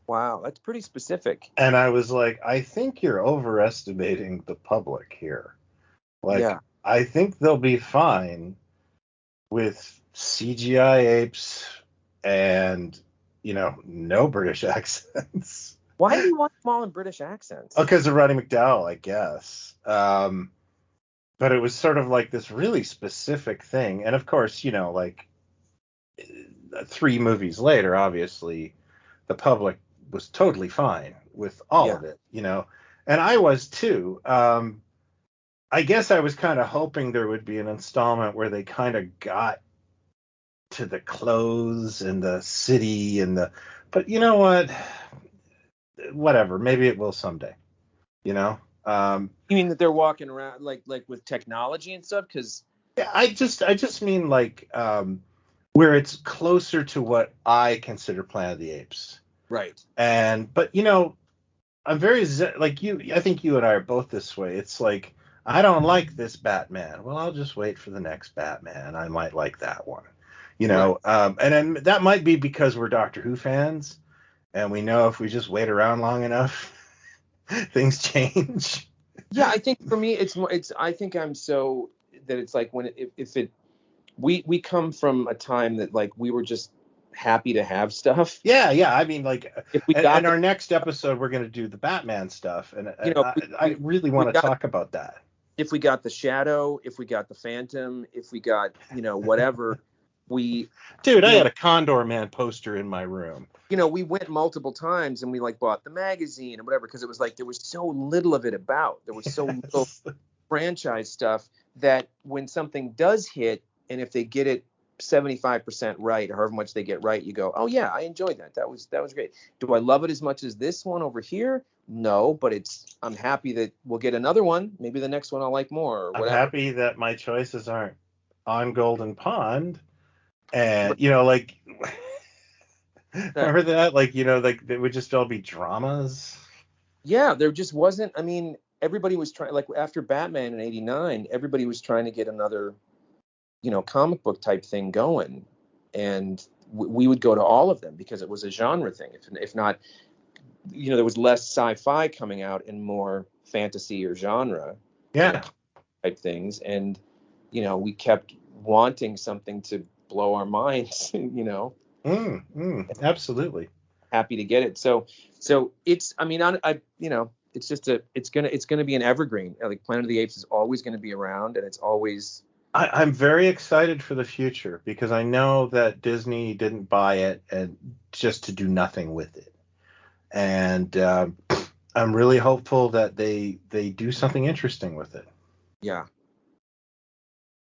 Wow, that's pretty specific. And I was like, I think you're overestimating the public here. Like, Yeah. I think they'll be fine with CGI apes and, no British accents. Why do you want them all in British accents? Oh, because of Roddy McDowall, I guess. But it was sort of like this really specific thing. And of course, 3 movies later, obviously, the public was totally fine with all of it, and I was too. I guess I was kind of hoping there would be an installment where they kind of got to the clothes and the city but you know what? Whatever. Maybe it will someday, You mean that they're walking around like with technology and stuff? Because I just mean like where it's closer to what I consider Planet of the Apes. Right. But I'm very like you. I think you and I are both this way. It's like, I don't like this Batman. Well, I'll just wait for the next Batman. I might like that one. Right. And then that might be because we're Doctor Who fans, and we know if we just wait around long enough, things change. Yeah, I think for me, it's. I think I'm so that it's like we come from a time that like we were just happy to have stuff. Yeah. I mean, like, if we and our next episode, we're going to do the Batman stuff, and I really want to talk about that. If we got the Shadow, if we got the Phantom, if we got whatever, I had a Condor Man poster in my room. We went multiple times and we like bought the magazine and whatever, because it was like there was so little of it about. There was so little franchise stuff that when something does hit, and if they get it 75% right, or however much they get right, you go, oh yeah, I enjoyed that. That was great. Do I love it as much as this one over here? No, but I'm happy that we'll get another one. Maybe the next one I'll like more, or whatever. I'm happy that my choices aren't on Golden Pond, and like remember that, like like they would just all be dramas. Yeah, there just wasn't. I mean, everybody was trying, like after Batman in '89, everybody was trying to get another comic book type thing going, and we would go to all of them because it was a genre thing. If not, there was less sci-fi coming out and more fantasy or genre type things, and we kept wanting something to blow our minds. Absolutely. Happy to get it. So it's. I mean, it's just it's gonna be an evergreen. Like Planet of the Apes is always going to be around, and it's always. I'm very excited for the future because I know that Disney didn't buy it and just to do nothing with it. And I'm really hopeful that they do something interesting with it. Yeah.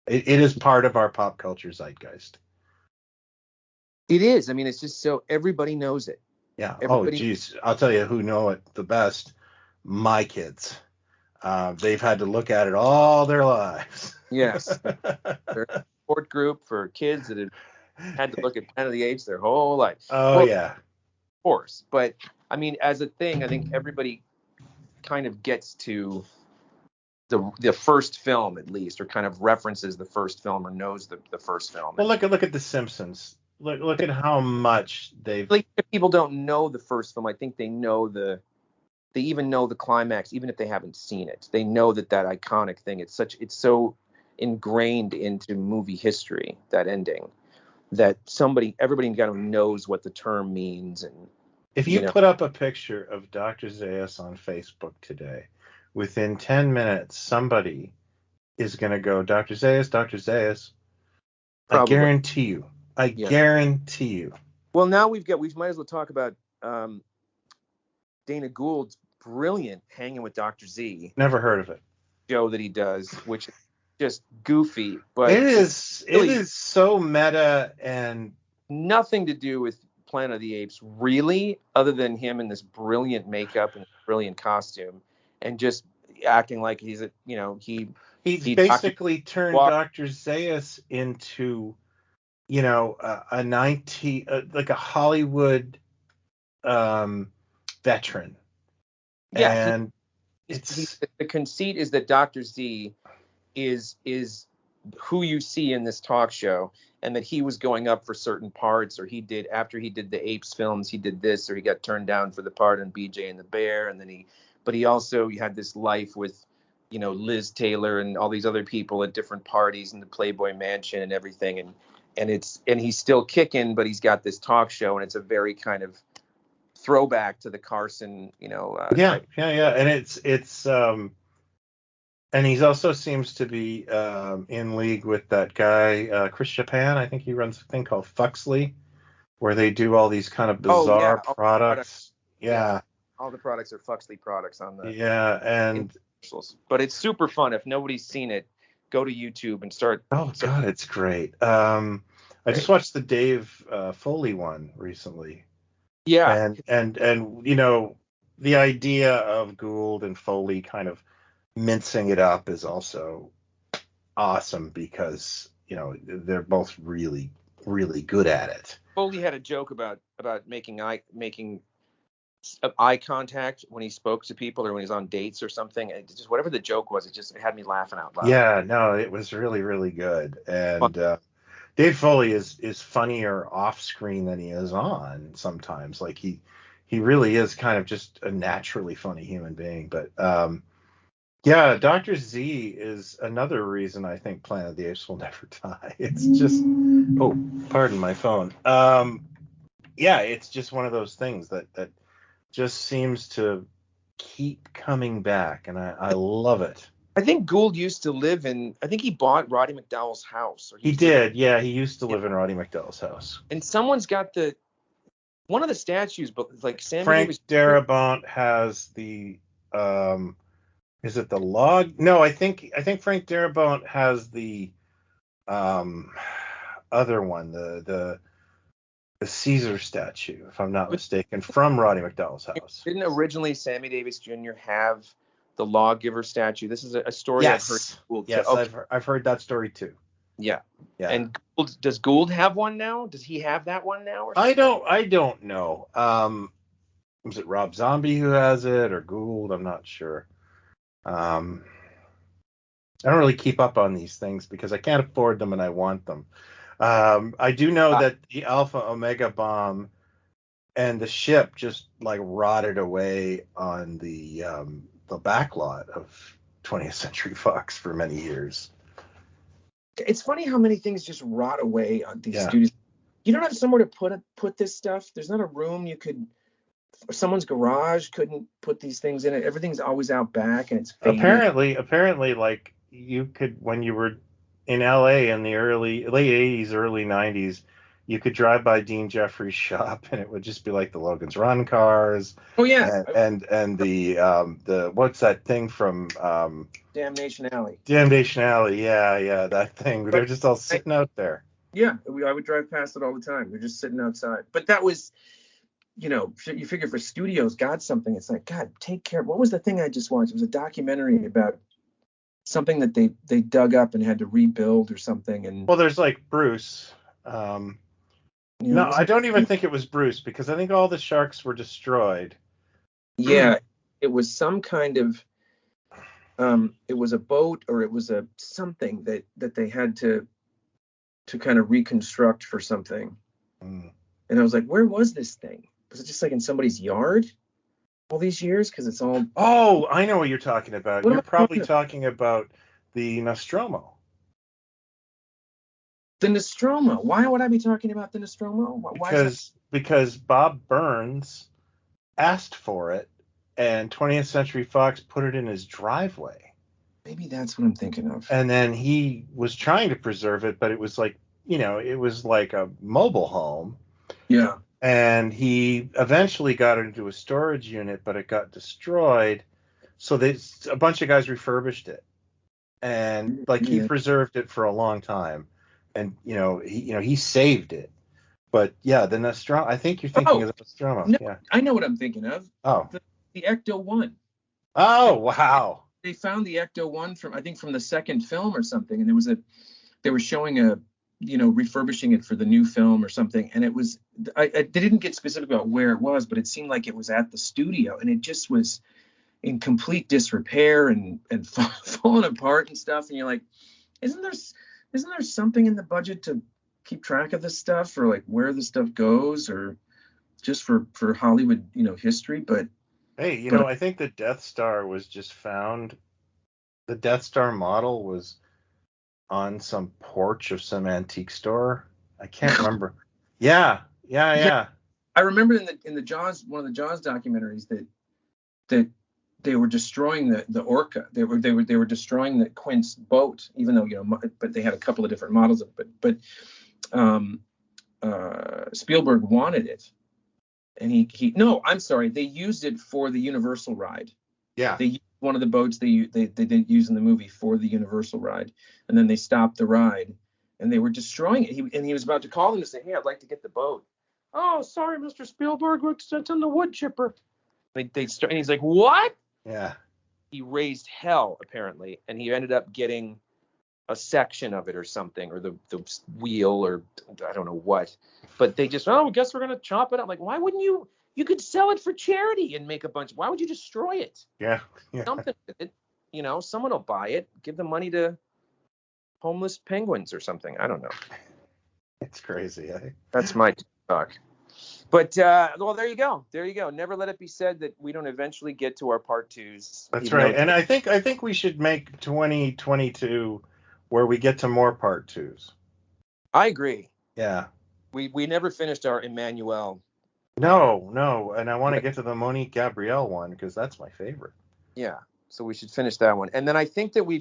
It is part of our pop culture zeitgeist. It is. I mean, it's just so everybody knows it. Yeah. Oh, geez. I'll tell you who know it the best. My kids. They've had to look at it all their lives. Yes. They're a support group for kids that have had to look at Planet of the Apes their whole life. Oh, yeah. Of course. But, I mean, as a thing, I think everybody kind of gets to the first film, at least, or kind of references the first film or knows the first film. Well, look at The Simpsons. Look at how much they've... Like, if people don't know the first film, I think they know they even know the climax, even if they haven't seen it. They know that iconic thing. It's so ingrained into movie history, that ending, that everybody kind of knows what the term means. And if you put up a picture of Dr. Zaius on Facebook today, within 10 minutes, somebody is going to go, Dr. Zaius, Dr. Zaius. Probably. I guarantee you. Guarantee you. Well, now we might as well talk about Dana Gould's brilliant Hanging with Dr. Z. Never heard of it. Show that he does, which is just goofy, but it is so meta and nothing to do with Planet of the Apes, really, other than him in this brilliant makeup and brilliant costume, and just acting like he's He's he basically turned Walk- Dr. Zaius into, a like a Hollywood veteran. yeah. And The conceit is that Dr. Z is who you see in this talk show, and that he was going up for certain parts, or after he did the Apes films, he did this, or he got turned down for the part in BJ and the Bear, and then he also had this life with, Liz Taylor and all these other people at different parties in the Playboy Mansion and everything, and he's still kicking, but he's got this talk show, and it's a very kind of throwback to the Carson, yeah, and it's and he also seems to be in league with that guy Chris Japan. I think he runs a thing called Fuxley, where they do all these kind of bizarre products. Yeah, all the products are Fuxley products on the and commercials. But it's super fun. If nobody's seen it, go to YouTube and start. Oh God, it's great. I just watched the Dave Foley one recently. Yeah, and the idea of Gould and Foley kind of mincing it up is also awesome, because they're both really, really good at it. Foley had a joke about making eye contact when he spoke to people, or when he's on dates or something. And just whatever the joke was, it had me laughing out loud. Yeah, no, it was really, really good. And Dave Foley is funnier off screen than he is on sometimes. Like he really is kind of just a naturally funny human being. But yeah, Dr. Z is another reason I think Planet of the Apes will never die. It's just, oh, pardon my phone. Yeah, it's just one of those things that just seems to keep coming back, and I love it. I think Gould used to live I think he bought Roddy McDowall's house. He did, yeah. He used to live in Roddy McDowall's house. And someone's got one of the statues, but like Frank Darabont has the, is it the log? No, I think Frank Darabont has the other one, the Caesar statue, if I'm not mistaken, from Roddy McDowall's house. Didn't originally Sammy Davis Jr. have the lawgiver statue? This is a story I've heard. Yes, okay. I've heard that story too. Yeah. And does Gould have one now? Does he have that one now? I don't know. Was it Rob Zombie who has it, or Gould? I'm not sure. I don't really keep up on these things because I can't afford them and I want them. I do know that the Alpha Omega bomb and the ship just like rotted away on the backlot of 20th Century Fox for many years. It's funny how many things just rot away on these studios. You don't have somewhere to put this stuff. There's not a room you could, or someone's garage couldn't put these things in it. Everything's always out back, and it's faded. Apparently, like you could, when you were in LA in the late 80s, early 90s, you could drive by Dean Jeffries' shop and it would just be like the Logan's Run cars. Oh yeah. And the what's that thing from Damnation Alley. Damnation Alley, yeah, that thing. They're just all sitting out there. Yeah, I would drive past it all the time. They're just sitting outside. But that was, you figure for studios got something. It's like, God, take care. What was the thing I just watched? It was a documentary about something that they dug up and had to rebuild or something. And well, there's like Bruce. No, I don't even think it was Bruce, because I think all the sharks were destroyed. Yeah, it was some kind of it was a boat, or it was a something that they had to kind of reconstruct for something. And I was like, where was this thing? Was it just like in somebody's yard all these years? Because it's all. Oh, I know what you're talking about. You're probably talking about the Nostromo. The Nostromo. Why would I be talking about the Nostromo? Because Bob Burns asked for it, and 20th Century Fox put it in his driveway. Maybe that's what I'm thinking of. And then he was trying to preserve it, but it was like, it was like a mobile home. Yeah. And he eventually got it into a storage unit, but it got destroyed. So a bunch of guys refurbished it, and he preserved it for a long time. And he saved it, but yeah, the Nostromo. I think you're thinking of the Nostromo. No, yeah, I know what I'm thinking of. Oh, the Ecto-1. Oh, wow. they found the Ecto-1 from the second film or something, and they were showing refurbishing it for the new film or something, and it was they didn't get specific about where it was, but it seemed like it was at the studio, and it just was in complete disrepair and falling apart and stuff, and you're like, isn't there something in the budget to keep track of this stuff, or like where the stuff goes, or just for Hollywood history? But hey, I think the Death Star was just found. The Death Star model was on some porch of some antique store. I can't remember. Yeah. I remember in the Jaws, one of the Jaws documentaries, that they were destroying the Orca. They were destroying the Quint's boat, even though but they had a couple of different models of it. But Spielberg wanted it, and I'm sorry, they used it for the Universal ride. Yeah. They used one of the boats they didn't use in the movie for the Universal ride, and then they stopped the ride, and they were destroying it. He was about to call them to say, "Hey, I'd like to get the boat." "Oh, sorry, Mr. Spielberg, it's in the wood chipper." And he's like, "What?" Yeah. He raised hell apparently, and he ended up getting a section of it or something, or the wheel, or I don't know what. But they just, I guess we're gonna chop it up. Like, why wouldn't you? You could sell it for charity and make a bunch. Why would you destroy it? Yeah. Something with it. Someone will buy it. Give the money to homeless penguins or something. I don't know. It's crazy. That's my talk. But well, there you go. Never let it be said that we don't eventually get to our part twos. That's right. And I think we should make 2022 where we get to more part twos. I agree. Yeah. We never finished our Emmanuel. No, and I want to get to the Monique Gabrielle one because that's my favorite. Yeah, so we should finish that one. And then I think that we're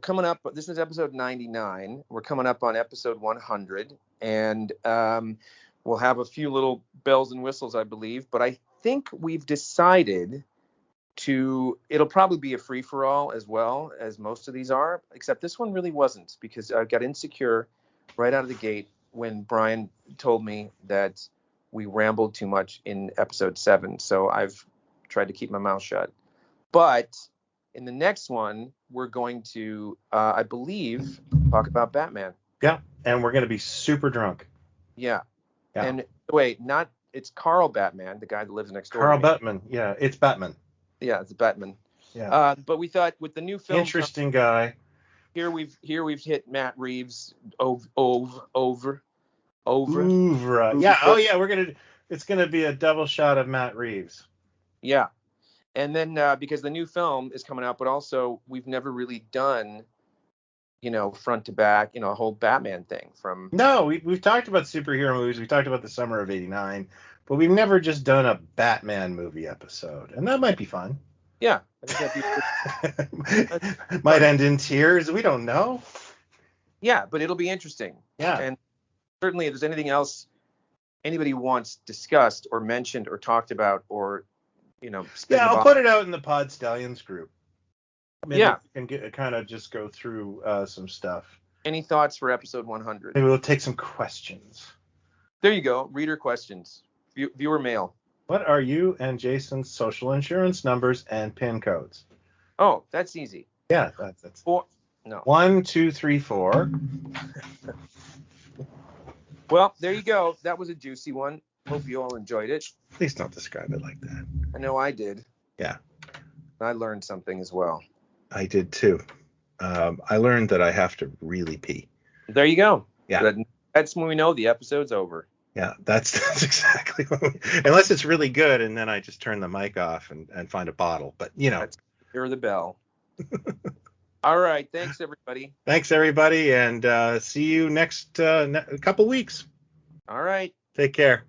coming up, this is episode 99. We're coming up on episode 100, and we'll have a few little bells and whistles, I believe. But I think we've decided it'll probably be a free-for-all as well as most of these are, except this one really wasn't, because I got insecure right out of the gate when Brian told me that we rambled too much in episode 7. So I've tried to keep my mouth shut. But in the next one, we're going to, I believe, talk about Batman. Yeah, and we're going to be super drunk. Yeah. And wait, it's Carl Batman, the guy that lives next door. Carl Batman. Yeah, it's Batman. Yeah, it's Batman. Yeah. But we thought with the new film, interesting guy. Here we've hit Matt Reeves over. Yeah. Oh yeah, it's gonna be a double shot of Matt Reeves. Yeah. And then because the new film is coming out, but also we've never really done, front to back, a whole Batman thing from. No, we've talked about superhero movies. We talked about the summer of '89, but we've never just done a Batman movie episode, and that might be fun. Yeah. I think that'd be might end in tears. We don't know. Yeah, but it'll be interesting. Yeah. And certainly if there's anything else anybody wants discussed or mentioned or talked about or, I'll put it out in the Pod Stallions group. Maybe we can kind of just go through some stuff. Any thoughts for episode 100? Maybe we'll take some questions. There you go. Reader questions. Viewer mail. What are you and Jason's social insurance numbers and PIN codes? Oh, that's easy. Yeah, that's 4. No. 1, 2, 3, 4. Well, there you go. That was a juicy one. Hope you all enjoyed it. Please don't describe it like that. I know I did. Yeah. I learned something as well. I did too. I learned that I have to really pee. There you go. Yeah. That's when we know the episode's over. Yeah, that's exactly what unless it's really good, and then I just turn the mic off and find a bottle. But, Hear the bell. All right. Thanks, everybody. Thanks, everybody, and see you next couple weeks. All right. Take care.